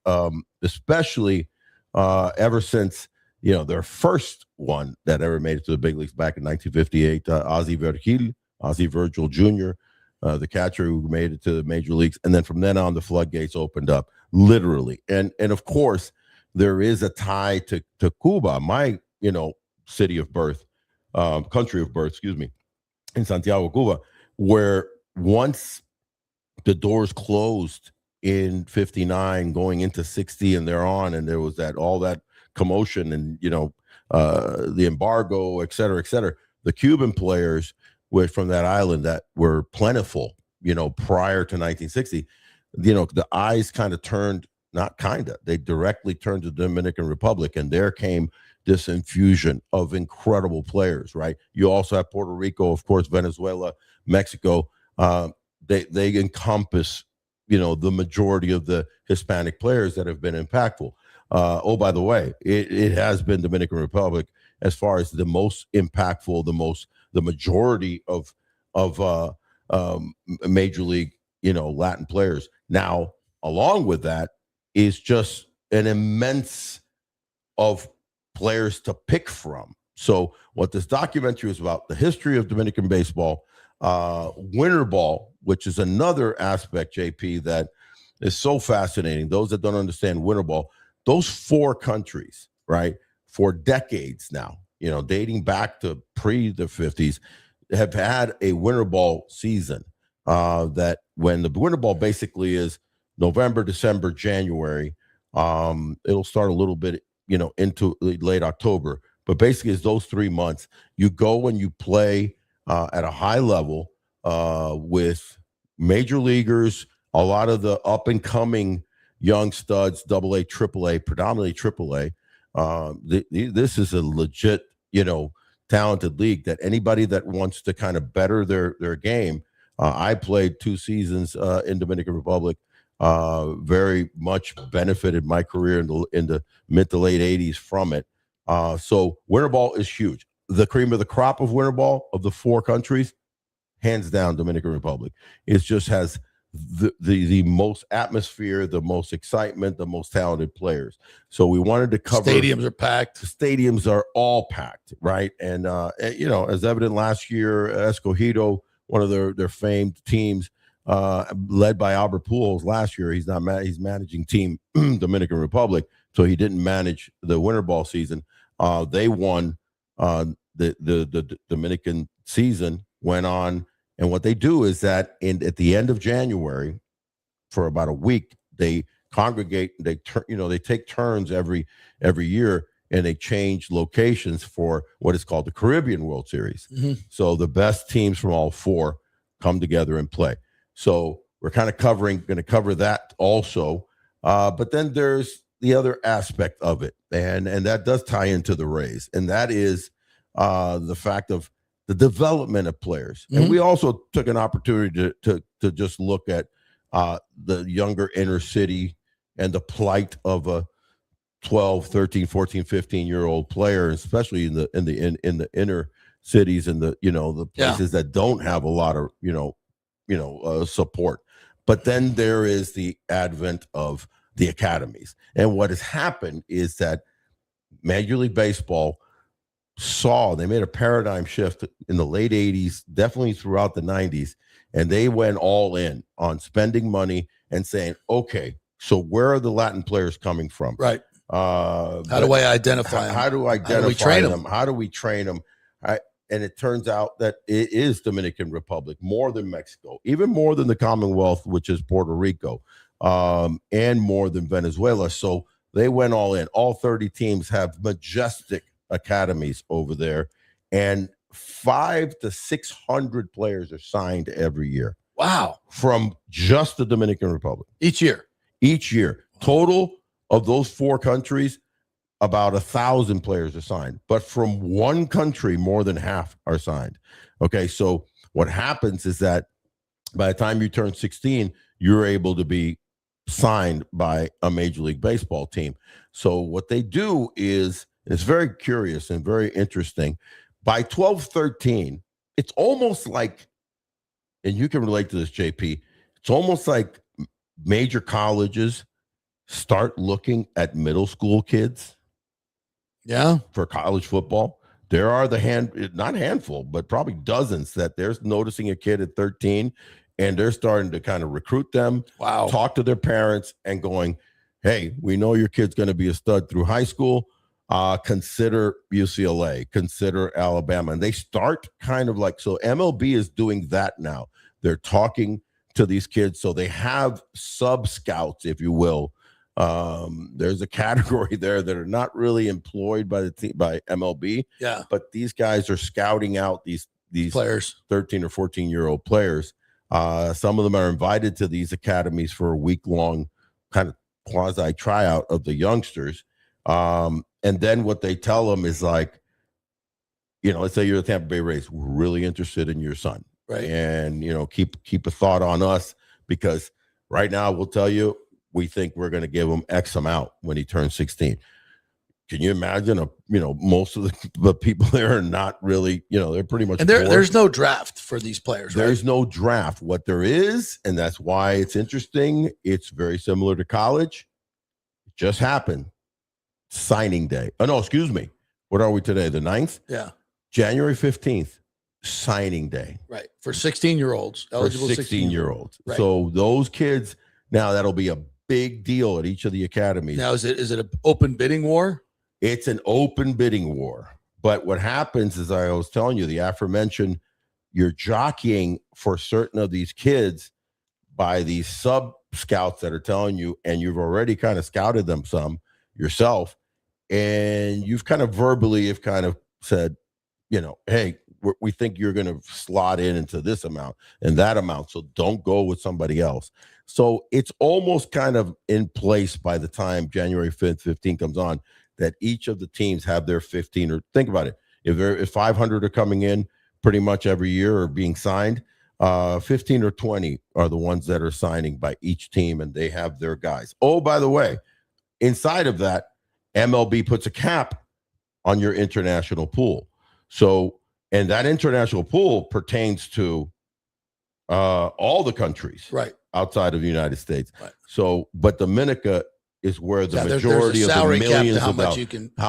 Speaker 2: especially ever since their first one that ever made it to the big leagues back in 1958, Ozzie Virgil Jr., the catcher who made it to the major leagues. And then from then on, the floodgates opened up, literally. And of course, there is a tie to Cuba, my, city of birth, country of birth, in Santiago, Cuba, where once the doors closed in 59 going into 60 and thereon, and there was all that commotion and, the embargo, et cetera, the Cuban players from that island that were plentiful, prior to 1960, the eyes kind of turned, they directly turned to the Dominican Republic, and there came this infusion of incredible players, right? You also have Puerto Rico, of course, Venezuela, Mexico. They encompass, the majority of the Hispanic players that have been impactful. By the way, it has been Dominican Republic as far as the most impactful, the majority of major league, Latin players. Now, along with that is just an immense of players to pick from. So what this documentary is about, the history of Dominican baseball, winter ball, which is another aspect, JP, that is so fascinating. Those that don't understand winter ball, those 4 countries, right, for decades now, dating back to pre the 50s, have had a winter ball season that when the winter ball basically is November, December, January, it'll start a little bit, into late October, but basically it's those 3 months. You go and you play at a high level with major leaguers, a lot of the up and coming young studs, AA, AAA, predominantly AAA. This is a legit, talented league that anybody that wants to kind of better their game. I played 2 seasons in Dominican Republic. Very much benefited my career in the mid to late 80s from it. So winter ball is huge. The cream of the crop of winter ball of the 4 countries, hands down, Dominican Republic. It just has the most atmosphere, the most excitement, the most talented players. So we wanted to cover.
Speaker 1: Stadiums are packed.
Speaker 2: Stadiums are all packed, right? And as evident last year, Escogido, one of their famed teams, led by Albert Pujols last year. He's managing team Dominican Republic, so he didn't manage the winter ball season. They won the Dominican season, went on, and what they do is that at the end of January, for about a week, they congregate. They take turns every year, and they change locations for what is called the Caribbean World Series. Mm-hmm. So the best teams from all 4 come together and play. So we're kind of going to cover that also. But then there's the other aspect of it, and that does tie into the Rays, and that is the fact of the development of players. Mm-hmm. And we also took an opportunity to just look at the younger inner city and the plight of a 12, 13, 14, 15-year-old player, especially in the inner cities and the places that don't have a lot of support. But then there is the advent of the academies. And what has happened is that Major League Baseball they made a paradigm shift in the late 80s, definitely throughout the 90s, and they went all in on spending money and saying, okay, so where are the Latin players coming from?
Speaker 1: Right. How do I identify them?
Speaker 2: How do I identify them? How do we train them? And it turns out that it is Dominican Republic, more than Mexico, even more than the Commonwealth, which is Puerto Rico, and more than Venezuela. So they went all in. All 30 teams have majestic academies over there, and 500 to 600 players are signed every year.
Speaker 1: Wow.
Speaker 2: From just the Dominican Republic.
Speaker 1: Each year.
Speaker 2: Total of those 4 countries, about 1,000 players are signed. But from one country, more than half are signed. Okay, so what happens is that by the time you turn 16, you're able to be signed by a Major League Baseball team. So what they do is It's very curious and very interesting. By 12, 13, it's almost like, and you can relate to this, JP, it's almost like major colleges start looking at middle school kids.
Speaker 1: Yeah.
Speaker 2: For college football. There are not handful, but probably dozens that they're noticing a kid at 13 and they're starting to kind of recruit them, talk to their parents and going, hey, we know your kid's going to be a stud through high school. Consider UCLA, consider Alabama. And they start kind of like, so MLB is doing that now. They're talking to these kids. So they have sub-scouts, if you will. There's a category there that are not really employed by the team, by MLB.
Speaker 1: Yeah.
Speaker 2: But these guys are scouting out these
Speaker 1: players,
Speaker 2: 13 or 14-year-old players. Some of them are invited to these academies for a week-long kind of quasi tryout of the youngsters. And then what they tell them is like, let's say you're the Tampa Bay Rays. We're really interested in your son.
Speaker 1: Right.
Speaker 2: And, keep a thought on us because right now we'll tell you, we think we're going to give him X amount when he turns 16. Can you imagine most of the people there are not really, they're pretty much.
Speaker 1: And there's no draft for these players.
Speaker 2: There's no draft. What there is, and that's why it's interesting. It's very similar to college. It just happened. Signing day. Oh, no, excuse me. What are we today? The 9th?
Speaker 1: Yeah.
Speaker 2: January 15th, signing day.
Speaker 1: Right. For 16-year-olds, eligible
Speaker 2: 16-year-olds.
Speaker 1: Right.
Speaker 2: So those kids, now that'll be a big deal at each of the academies.
Speaker 1: Now, is it an open bidding war?
Speaker 2: It's an open bidding war. But what happens is, I was telling you, the aforementioned, you're jockeying for certain of these kids by these sub scouts that are telling you, and you've already kind of scouted them some yourself, and you've kind of verbally have kind of said, hey, we think you're going to slot into this amount and that amount. So don't go with somebody else. So it's almost kind of in place by the time January 5th, 15 comes on, that each of the teams have their 15, or think about it. If 500 are coming in pretty much every year or being signed, 15 or 20 are the ones that are signing by each team, and they have their guys. Oh, by the way, inside of that, MLB puts a cap on your international pool. So, and that international pool pertains to all the countries outside of the United States. Right. So, but Dominica is where the majority of the millions of how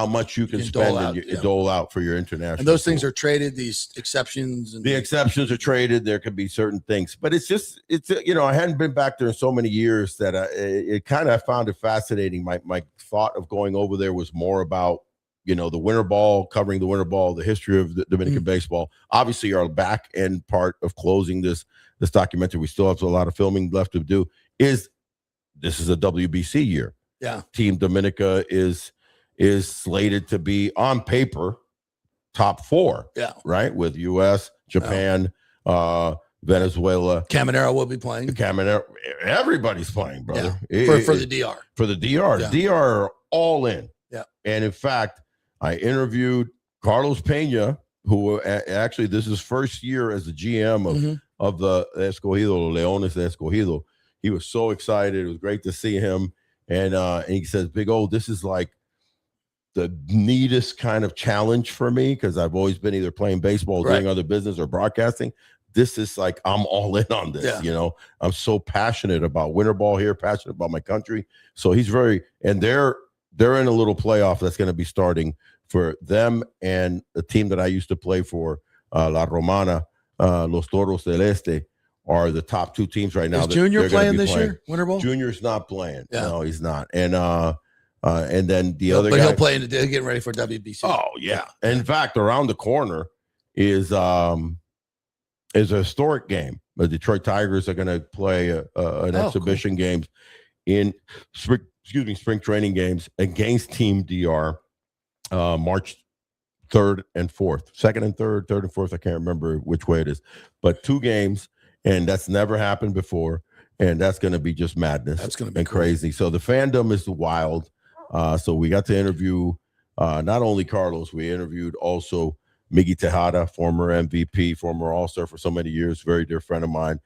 Speaker 2: much you can spend and dole out for your international.
Speaker 1: And those things are traded, these exceptions. And
Speaker 2: the exceptions are traded. There could be certain things, but it's I hadn't been back there in so many years that it kind of found it fascinating. My thought of going over there was more about, the winter ball, covering the winter ball, the history of the Dominican baseball. Obviously, our back end part of closing this documentary, we still have a lot of filming left to do, this is a WBC year.
Speaker 1: Yeah.
Speaker 2: Team Dominica is slated to be, on paper, top 4. Yeah. Right? With U.S., Japan, Venezuela.
Speaker 1: Caminero will be playing.
Speaker 2: Caminero. Everybody's playing, brother.
Speaker 1: Yeah. For the DR.
Speaker 2: For the DR. Yeah. DR are all in.
Speaker 1: Yeah.
Speaker 2: And in fact, I interviewed Carlos Pena, who actually, this is his first year as the GM of the Escogido, Leones de Escogido. He was so excited. It was great to see him. And he says, Big O, this is like the neatest kind of challenge for me, because I've always been either playing baseball, doing other business, or broadcasting. This is like, I'm all in on this. Yeah. I'm so passionate about winter ball here, passionate about my country. So he's and they're in a little playoff that's going to be starting for them and the team that I used to play for, La Romana, Los Toros del Este, are the top 2 teams right now.
Speaker 1: Is Junior playing this year, winter ball?
Speaker 2: Junior's not playing. Yeah. No, he's not. And then the other guy,
Speaker 1: he'll play in getting ready for WBC.
Speaker 2: Oh yeah. In fact, around the corner is a historic game. The Detroit Tigers are going to play an exhibition game in spring training games against Team DR, March 3rd and 4th, 2nd and 3rd, 3rd and 4th. I can't remember which way it is, but 2 games, and that's never happened before. And that's going to be just madness. That's going to be crazy. So the fandom is wild. So we got to interview not only Carlos, we interviewed also Miggy Tejada, former MVP, former All-Star for so many years, very dear friend of mine.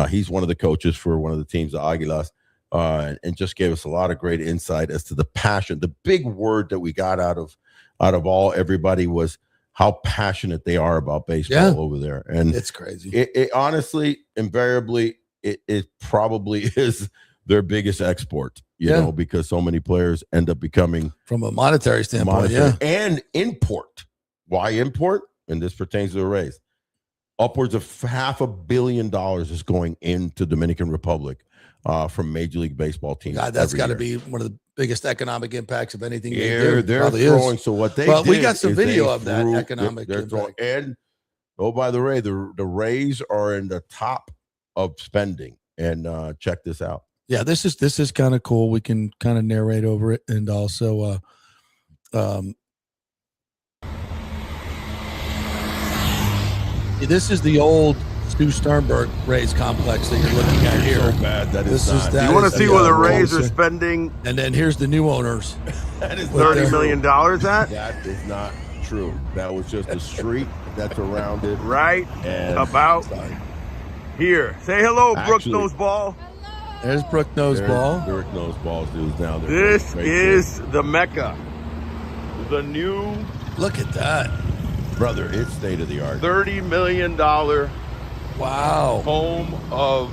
Speaker 2: He's one of the coaches for one of the teams, the Águilas, and just gave us a lot of great insight as to the passion. The big word that we got out of out of everybody was how passionate they are about baseball over there. And
Speaker 1: it's crazy.
Speaker 2: It honestly, invariably, it probably is their biggest export, you know, because so many players end up becoming,
Speaker 1: from a monetary standpoint,
Speaker 2: and import. Why import? And this pertains to the Rays. Upwards of $500 million is going into Dominican Republic from Major League Baseball teams.
Speaker 1: God, that's got to be one of the biggest economic impacts of anything
Speaker 2: they're throwing. So what they did,
Speaker 1: we got some video of that economic impact.
Speaker 2: And by the way, the Rays are in the top of spending. And check this out.
Speaker 1: Yeah, this is kind of cool. We can kind of narrate over it, and also this is the old Stu Sternberg Rays complex that you're looking at here.
Speaker 2: So bad that
Speaker 3: is not. You want to see where the Rays are spending?
Speaker 1: And then here's the new owners.
Speaker 3: That is $30 million.
Speaker 2: That is not true. That was just a street that's around it.
Speaker 3: Right about here. Say hello, Brooke Noseball.
Speaker 1: There's Brooke Noseball.
Speaker 2: Brooke Noseball's dudes now.
Speaker 3: This is the Mecca. The new.
Speaker 1: Look at that.
Speaker 2: Brother, it's state of the art.
Speaker 3: $30 million.
Speaker 1: Wow.
Speaker 3: Home of.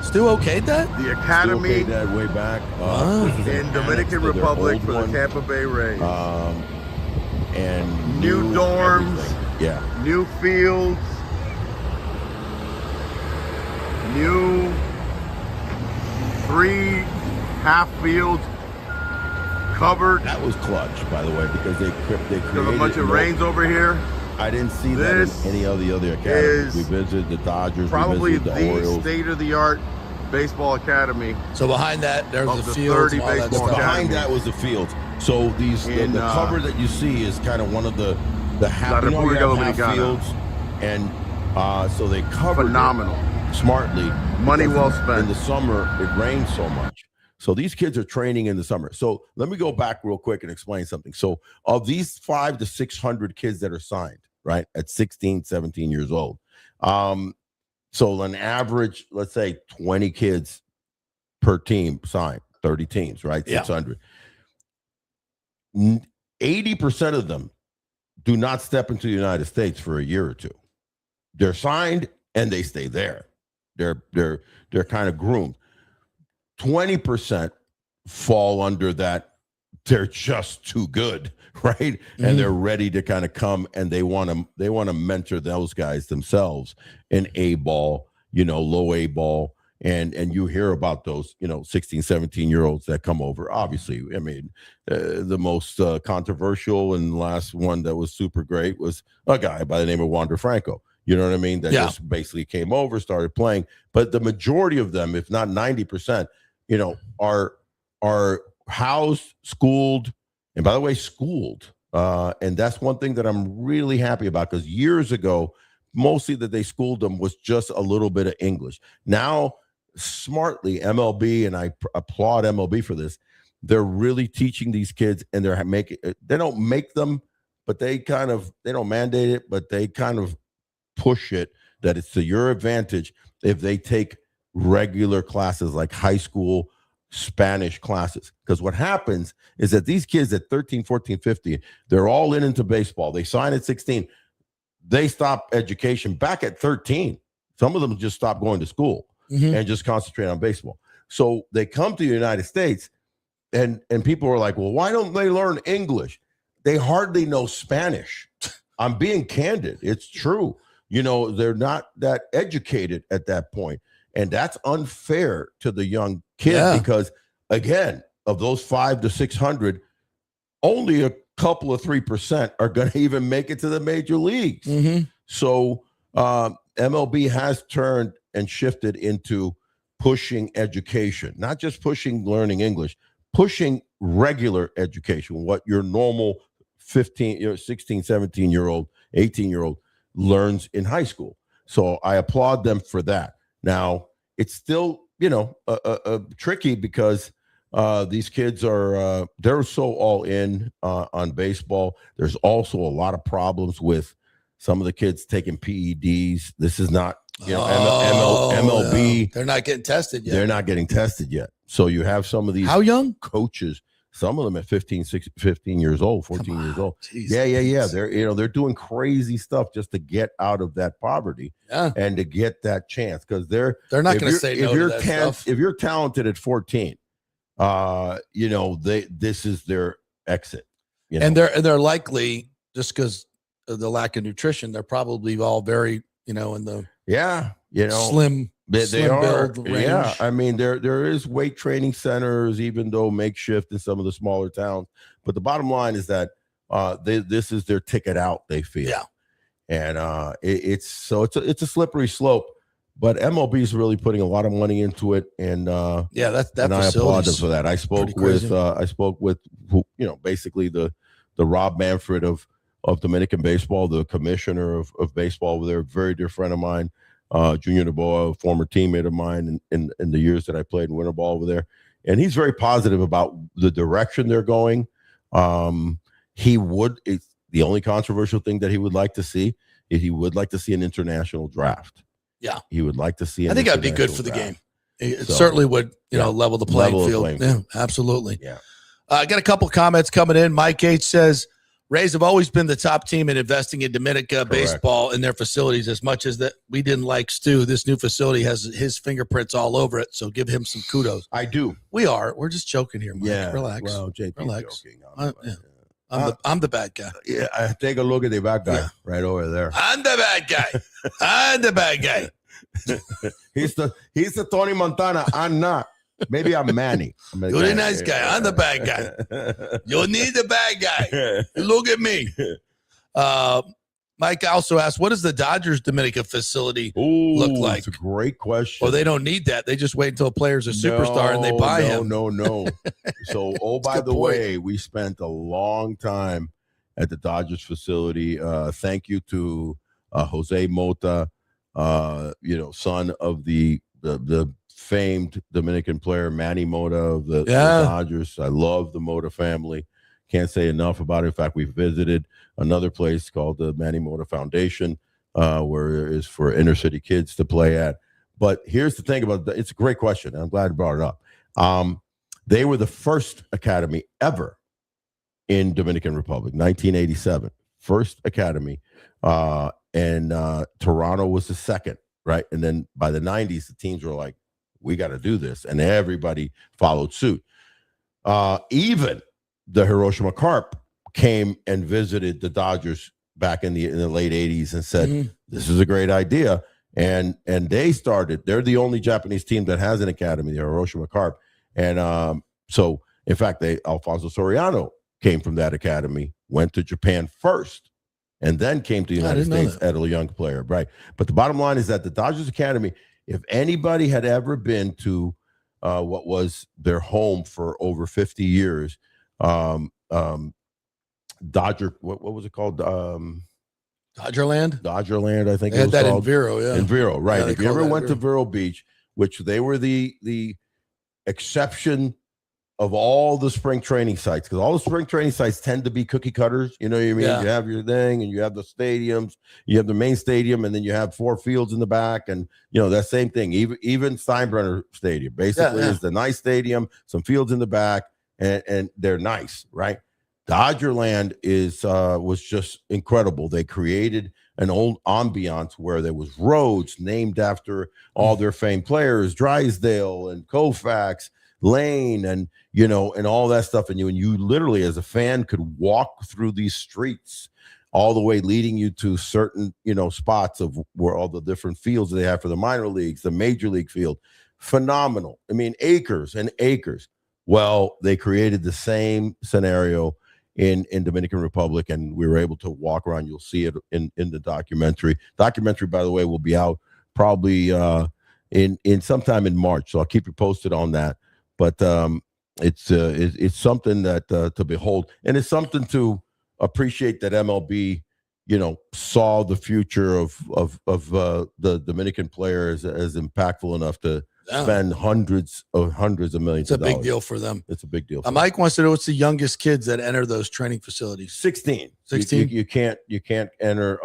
Speaker 1: Stu okayed that?
Speaker 3: The Academy.
Speaker 2: Stu okayed that way back.
Speaker 3: In Dominican Republic for the Tampa Bay Rays.
Speaker 2: And
Speaker 3: new dorms.
Speaker 2: Everything.
Speaker 3: New fields. New 3 half fields. Covered.
Speaker 2: That was clutch, by the way, because they created
Speaker 3: a bunch of Rains over here.
Speaker 2: I didn't see that in any of the other academies. We visited the Dodgers.
Speaker 3: Probably
Speaker 2: we visited the Orioles.
Speaker 3: State-of-the-art baseball academy.
Speaker 1: So behind that, there's the fields.
Speaker 2: Behind that was the fields. So these the cover that you see is kind of one of the half fields, and so they covered
Speaker 3: phenomenal,
Speaker 2: smartly.
Speaker 3: Money well spent.
Speaker 2: In the summer, it rains so much. So these kids are training in the summer. So let me go back real quick and explain something. So of these 500 to 600 kids that are signed, right, at 16, 17 years old, so on average, let's say 20 kids per team signed, 30 teams, right, 600. 80% of them do not step into the United States for a year or two. They're signed and they stay there. They're kind of groomed. 20% fall under that. They're just too good, right? Mm-hmm. And they're ready to kind of come, and they want to mentor those guys themselves in A ball, low A ball. And you hear about those, 16, 17-year-olds that come over. Obviously, I mean, the most controversial and last one that was super great was a guy by the name of Wander Franco. You know what I mean? That just basically came over, started playing. But the majority of them, if not 90%, are housed, schooled, and by the way, schooled. And that's one thing that I'm really happy about, because years ago, mostly that they schooled them was just a little bit of English. Now, smartly, MLB, and I applaud MLB for this, they're really teaching these kids, and they don't make them, but they don't mandate it, but they kind of push it that it's to your advantage if they take regular classes like high school Spanish classes. Because what happens is that these kids at 13, 14, 15, they're all into baseball. They sign at 16. They stop education back at 13. Some of them just stop going to school and just concentrate on baseball. So they come to the United States, and people are like, well, why don't they learn English? They hardly know Spanish. I'm being candid. It's true. They're not that educated at that point. And that's unfair to the young kid because, again, of those 500 to 600, only a couple of 3% are going to even make it to the major leagues. Mm-hmm. So MLB has turned and shifted into pushing education, not just pushing learning English, pushing regular education, what your normal 16, 17-year-old, 18-year-old learns in high school. So I applaud them for that. Now, it's still, tricky because these kids are, they're so all in on baseball. There's also a lot of problems with some of the kids taking PEDs. This is not, MLB.
Speaker 1: They're not getting tested yet.
Speaker 2: They're not getting tested yet. So you have some of these
Speaker 1: How young?
Speaker 2: coaches, Some of them at 15 years old, 14 years old.
Speaker 1: Geez,
Speaker 2: yeah. They're doing crazy stuff just to get out of that poverty and to get that chance, because they're
Speaker 1: not going to say no to that stuff.
Speaker 2: If you're talented at 14, this is their exit.
Speaker 1: And they're likely, just because of the lack of nutrition, they're probably all very, in the slim.
Speaker 2: They are,
Speaker 1: build range.
Speaker 2: yeah. I mean, there is weight training centers, even though makeshift in some of the smaller towns. But the bottom line is that this is their ticket out, they feel.
Speaker 1: Yeah.
Speaker 2: And it's a slippery slope. But MLB is really putting a lot of money into it, and
Speaker 1: that
Speaker 2: and I applaud them for that. I spoke with basically the Rob Manfred of Dominican baseball, the commissioner of baseball over there, very dear friend of mine. Junior DeBoa, a former teammate of mine in the years that I played in winter ball over there. And he's very positive about the direction they're going. It's the only controversial thing that he would like to see is he would like to see an international draft.
Speaker 1: Yeah.
Speaker 2: He would like to see
Speaker 1: I think that'd be good for the game. It certainly would, level the playing field. Yeah, absolutely.
Speaker 2: Yeah.
Speaker 1: I got a couple comments coming in. Mike H says, Rays have always been the top team in investing in Dominica baseball in their facilities. As much as that we didn't like Stu, this new facility has his fingerprints all over it. So give him some kudos.
Speaker 2: I do.
Speaker 1: We are. We're just joking here, Mike.
Speaker 2: Yeah.
Speaker 1: Relax.
Speaker 2: Well, JP's
Speaker 1: relax.
Speaker 2: Joking.
Speaker 1: I'm the bad guy.
Speaker 2: Yeah, I take a look at the bad guy right over there.
Speaker 1: I'm the bad guy. I'm the bad guy.
Speaker 2: He's the Tony Montana. I'm not. Maybe I'm Manny.
Speaker 1: You're the nice guy. I'm the bad guy. You need the bad guy. Look at me. Mike also asked, what does the Dodgers Dominica facility look like?
Speaker 2: It's a great question.
Speaker 1: Well, they don't need that. They just wait until a player's a superstar and they buy him.
Speaker 2: No. So, by the way, we spent a long time at the Dodgers facility. Thank you to Jose Mota, son of the famed Dominican player Manny Mota of the Dodgers. I love the Mota family. Can't say enough about it. In fact, we visited another place called the Manny Mota Foundation, where it is for inner city kids to play at. But here's the thing about it's a great question. I'm glad you brought it up. They were the first academy ever in Dominican Republic, 1987. First academy. And Toronto was the second, right? And then by the 90s, the teams were like, we got to do this. And everybody followed suit. Even the Hiroshima Carp came and visited the Dodgers back in the late 80s and said, this is a great idea. And they're the only Japanese team that has an academy, the Hiroshima Carp. And so, in fact, Alfonso Soriano came from that academy, went to Japan first, and then came to the United States as a young player, right? But the bottom line is that the Dodgers Academy, if anybody had ever been to what was their home for over 50 years, Dodger, what was it called?
Speaker 1: Dodgerland?
Speaker 2: Dodgerland, I think
Speaker 1: they
Speaker 2: it
Speaker 1: had
Speaker 2: was
Speaker 1: that
Speaker 2: called.
Speaker 1: In Vero, yeah.
Speaker 2: In Vero, right.
Speaker 1: Yeah,
Speaker 2: if you ever went to Vero Beach, which they were the exception of all the spring training sites, because all the spring training sites tend to be cookie cutters. You know what I mean? Yeah. You have your thing, and you have the stadiums, you have the main stadium, and then you have 4 fields in the back, and that same thing. Even Steinbrenner Stadium basically is the nice stadium, some fields in the back, and they're nice, right? Dodgerland was just incredible. They created an old ambiance where there was roads named after all their famed players, Drysdale and Koufax, Lane, and and all that stuff. And you literally, as a fan, could walk through these streets all the way, leading you to certain spots of where all the different fields they have for the minor leagues, the major league field. Phenomenal. I mean, acres and acres. Well, they created the same scenario in Dominican Republic, and we were able to walk around. You'll see it in the documentary. Documentary, by the way, will be out probably in sometime in March. So I'll keep you posted on that. But it's something that to behold, and it's something to appreciate that MLB, saw the future of the Dominican players as impactful enough to spend hundreds of millions of dollars. It's a
Speaker 1: big deal for them.
Speaker 2: It's a big deal.
Speaker 1: Mike wants to know what's the youngest kids that enter those training facilities.
Speaker 2: 16.
Speaker 1: 16.
Speaker 2: You can't enter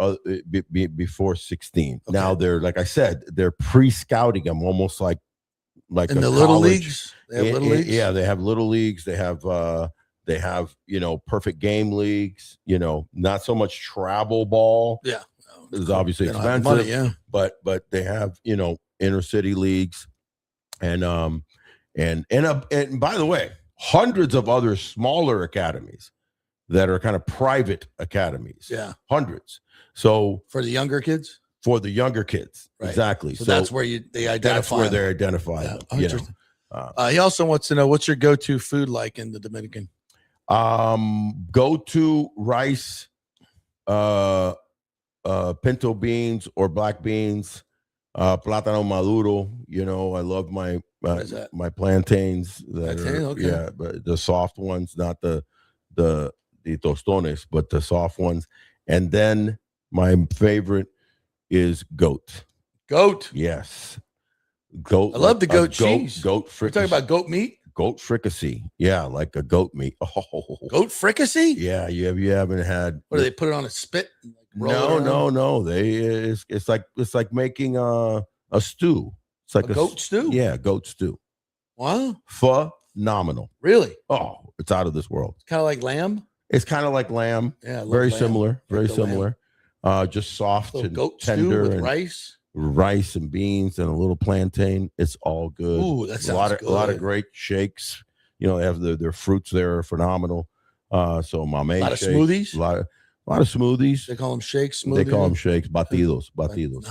Speaker 2: before 16. Okay. Now they're, like I said, they're pre-scouting them almost like
Speaker 1: in the little leagues. They have little leagues.
Speaker 2: Yeah, they have little leagues. They have They have, perfect game leagues, not so much travel ball.
Speaker 1: Yeah.
Speaker 2: It's obviously expensive,
Speaker 1: money, yeah.
Speaker 2: but they have, inner city leagues and by the way, hundreds of other smaller academies that are kind of private academies.
Speaker 1: Yeah.
Speaker 2: Hundreds. So
Speaker 1: for the younger kids?
Speaker 2: For the younger kids.
Speaker 1: Right.
Speaker 2: Exactly.
Speaker 1: So that's where they identify.
Speaker 2: That's where they identify them.
Speaker 1: He also wants to know, what's your go-to food like in the Dominican?
Speaker 2: Go-to rice, pinto beans or black beans, plátano maduro. I love my plantains.
Speaker 1: Okay.
Speaker 2: Yeah, but the soft ones, not the tostones, but the soft ones. And then my favorite is goat.
Speaker 1: Goat.
Speaker 2: Yes. Goat.
Speaker 1: I love the goat cheese.
Speaker 2: Goat fricassee.
Speaker 1: We're talking about goat meat?
Speaker 2: Goat fricassee. Yeah, like a goat meat. Oh.
Speaker 1: Goat fricassee?
Speaker 2: Yeah, you haven't had.
Speaker 1: What do they put it on a spit?
Speaker 2: No. It's like making a stew. It's like
Speaker 1: a goat stew?
Speaker 2: Yeah, goat stew.
Speaker 1: Wow.
Speaker 2: Phenomenal.
Speaker 1: Really?
Speaker 2: Oh, it's out of this world.
Speaker 1: It's kind of like lamb?
Speaker 2: It's kind of like lamb.
Speaker 1: Yeah,
Speaker 2: very
Speaker 1: lamb.
Speaker 2: Similar. Very similar. Just soft and
Speaker 1: goat
Speaker 2: tender
Speaker 1: stew with
Speaker 2: rice and beans and a little plantain. It's all good.
Speaker 1: Ooh, that sounds good.
Speaker 2: A lot of great shakes. They have their fruits there are phenomenal. So mamey.
Speaker 1: A lot of smoothies.
Speaker 2: A lot of smoothies.
Speaker 1: They call them shakes. Smoothies.
Speaker 2: They call them shakes. Batidos.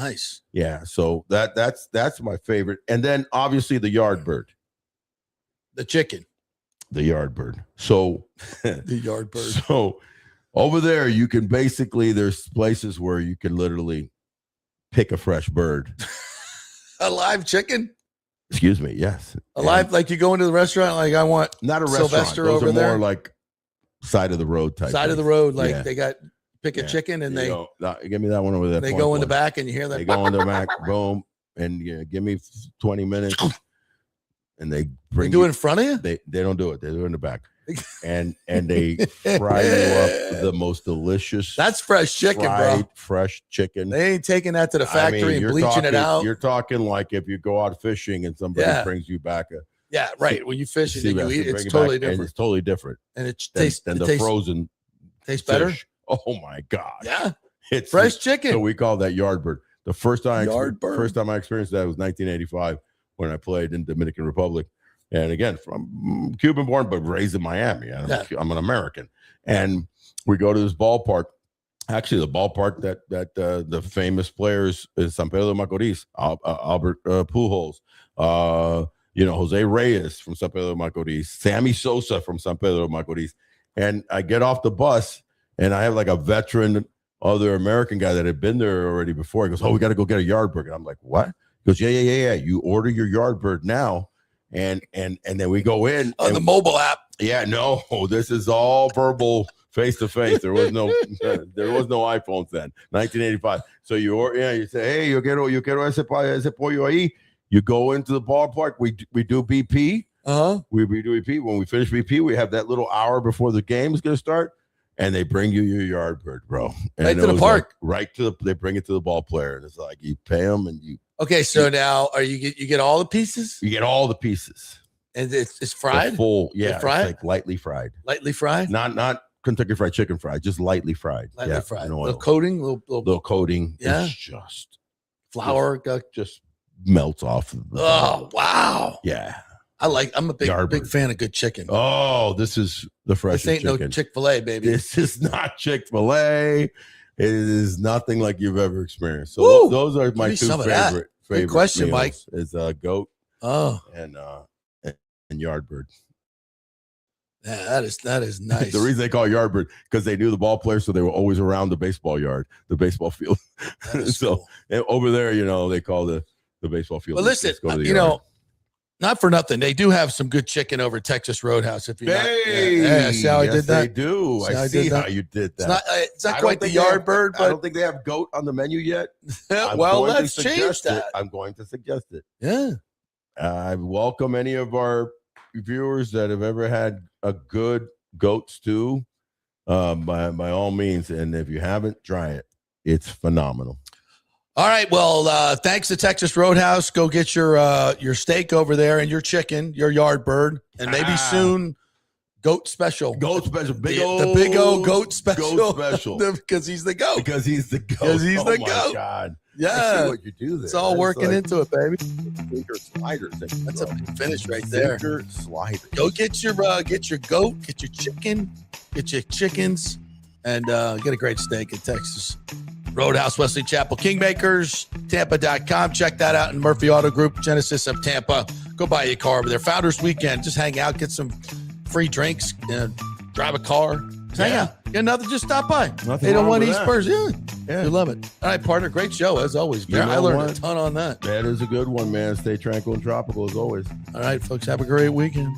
Speaker 1: Nice.
Speaker 2: Yeah. So that's my favorite. And then obviously the yard bird.
Speaker 1: The chicken.
Speaker 2: The yard bird. So
Speaker 1: the yard bird.
Speaker 2: So over there, you can there's places where you can literally pick a fresh bird.
Speaker 1: A live chicken?
Speaker 2: Excuse me. Yes.
Speaker 1: Like you go into the restaurant, like I want
Speaker 2: not a
Speaker 1: Sylvester
Speaker 2: restaurant. Those
Speaker 1: over
Speaker 2: are
Speaker 1: there.
Speaker 2: More like side of the road type.
Speaker 1: Side of the road. Like they got pick a chicken and
Speaker 2: give me that one over there.
Speaker 1: They go in the back and you hear that.
Speaker 2: They go in the back, boom, and give me 20 minutes. And they do
Speaker 1: it in front of you?
Speaker 2: They don't do it. They do it in the back. And they fry you up the most delicious.
Speaker 1: That's fresh chicken, bro.
Speaker 2: Fresh chicken.
Speaker 1: They ain't taking that to the factory and bleaching it out.
Speaker 2: You're talking like if you go out fishing and somebody brings you back
Speaker 1: when you fish and you eat, it's totally different.
Speaker 2: And it's totally different.
Speaker 1: And it tastes
Speaker 2: than the frozen.
Speaker 1: Tastes better.
Speaker 2: Oh my God.
Speaker 1: Yeah.
Speaker 2: It's
Speaker 1: fresh chicken.
Speaker 2: So we call that yard bird. The first time I experienced that was 1985 when I played in Dominican Republic. And again, from Cuban born, but raised in Miami. I'm an American. And we go to this ballpark. Actually, the ballpark that the famous players is San Pedro de Macorís, Albert Pujols, Jose Reyes from San Pedro de Macorís, Sammy Sosa from San Pedro de Macorís. And I get off the bus, and I have like a veteran other American guy that had been there already before. He goes, "Oh, we got to go get a yard bird." And I'm like, "What?" He goes, "Yeah. You order your yard bird now." And then we go in
Speaker 1: on the mobile app.
Speaker 2: Yeah, no, this is all verbal, face to face. There was no iPhones then, 1985. So you say, "Hey, yo quiero ese pollo ahí." You go into the ballpark. We do BP. We do BP. When we finish BP, we have that little hour before the game is going to start, and they bring you your yard bird, bro. And
Speaker 1: right to the park.
Speaker 2: They bring it to the ball player, and it's like you pay them and you.
Speaker 1: Okay, so now you get all the pieces?
Speaker 2: You get all the pieces.
Speaker 1: And it's fried?
Speaker 2: Full, yeah.
Speaker 1: It's fried?
Speaker 2: It's like lightly fried.
Speaker 1: Lightly fried?
Speaker 2: Not Kentucky Fried Chicken fried, just lightly fried.
Speaker 1: Lightly fried. Little coating?
Speaker 2: Little coating.
Speaker 1: Yeah.
Speaker 2: It's just
Speaker 1: flour
Speaker 2: just melts off.
Speaker 1: Oh, wow.
Speaker 2: Yeah.
Speaker 1: I'm a big fan of good chicken.
Speaker 2: Oh, this is the freshest chicken.
Speaker 1: This ain't no Chick-fil-A, baby.
Speaker 2: This is not Chick-fil-A. It is nothing like you've ever experienced. So those are my two favorite.
Speaker 1: Good question, Mike.
Speaker 2: Is goat. And yardbird.
Speaker 1: Yeah, that is nice.
Speaker 2: The reason they call it yardbird because they knew the ball players, so they were always around the baseball yard, the baseball field. So over there, they call the baseball field.
Speaker 1: But listen, not for nothing, they do have some good chicken over Texas Roadhouse. If you see how I did that?
Speaker 2: They do. I see how you did that.
Speaker 1: It's not quite the yard bird, but
Speaker 2: I don't think they have goat on the menu yet.
Speaker 1: Well, let's change that.
Speaker 2: I'm going to suggest it.
Speaker 1: Yeah.
Speaker 2: I welcome any of our viewers that have ever had a good goat stew, by all means. And if you haven't, try it. It's phenomenal.
Speaker 1: All right. Well, thanks to Texas Roadhouse. Go get your steak over there and your chicken, your yard bird, and maybe soon Goat special.
Speaker 2: Big
Speaker 1: the big old goat special. Because he's the goat.
Speaker 2: Because he's the goat.
Speaker 1: Oh
Speaker 2: my God.
Speaker 1: Yeah.
Speaker 2: I see what you do there.
Speaker 1: It's all working into it, baby.
Speaker 2: Finger sliders.
Speaker 1: That's a big finish right there.
Speaker 2: Finger sliders.
Speaker 1: Go get your goat, get your chicken, get your chickens, and get a great steak in Texas. Roadhouse, Wesley Chapel, Kingmakers, Tampa.com. Check that out in Murphy Auto Group, Genesis of Tampa. Go buy your car over there. Founders Weekend. Just hang out, get some free drinks, drive a car. Hang out. Get another, just stop by. 801 East Spurs. Yeah. You love it. All right, partner. Great show as always. I learned a ton on that.
Speaker 2: That is a good one, man. Stay tranquil and tropical as always.
Speaker 1: All right, folks. Have a great weekend.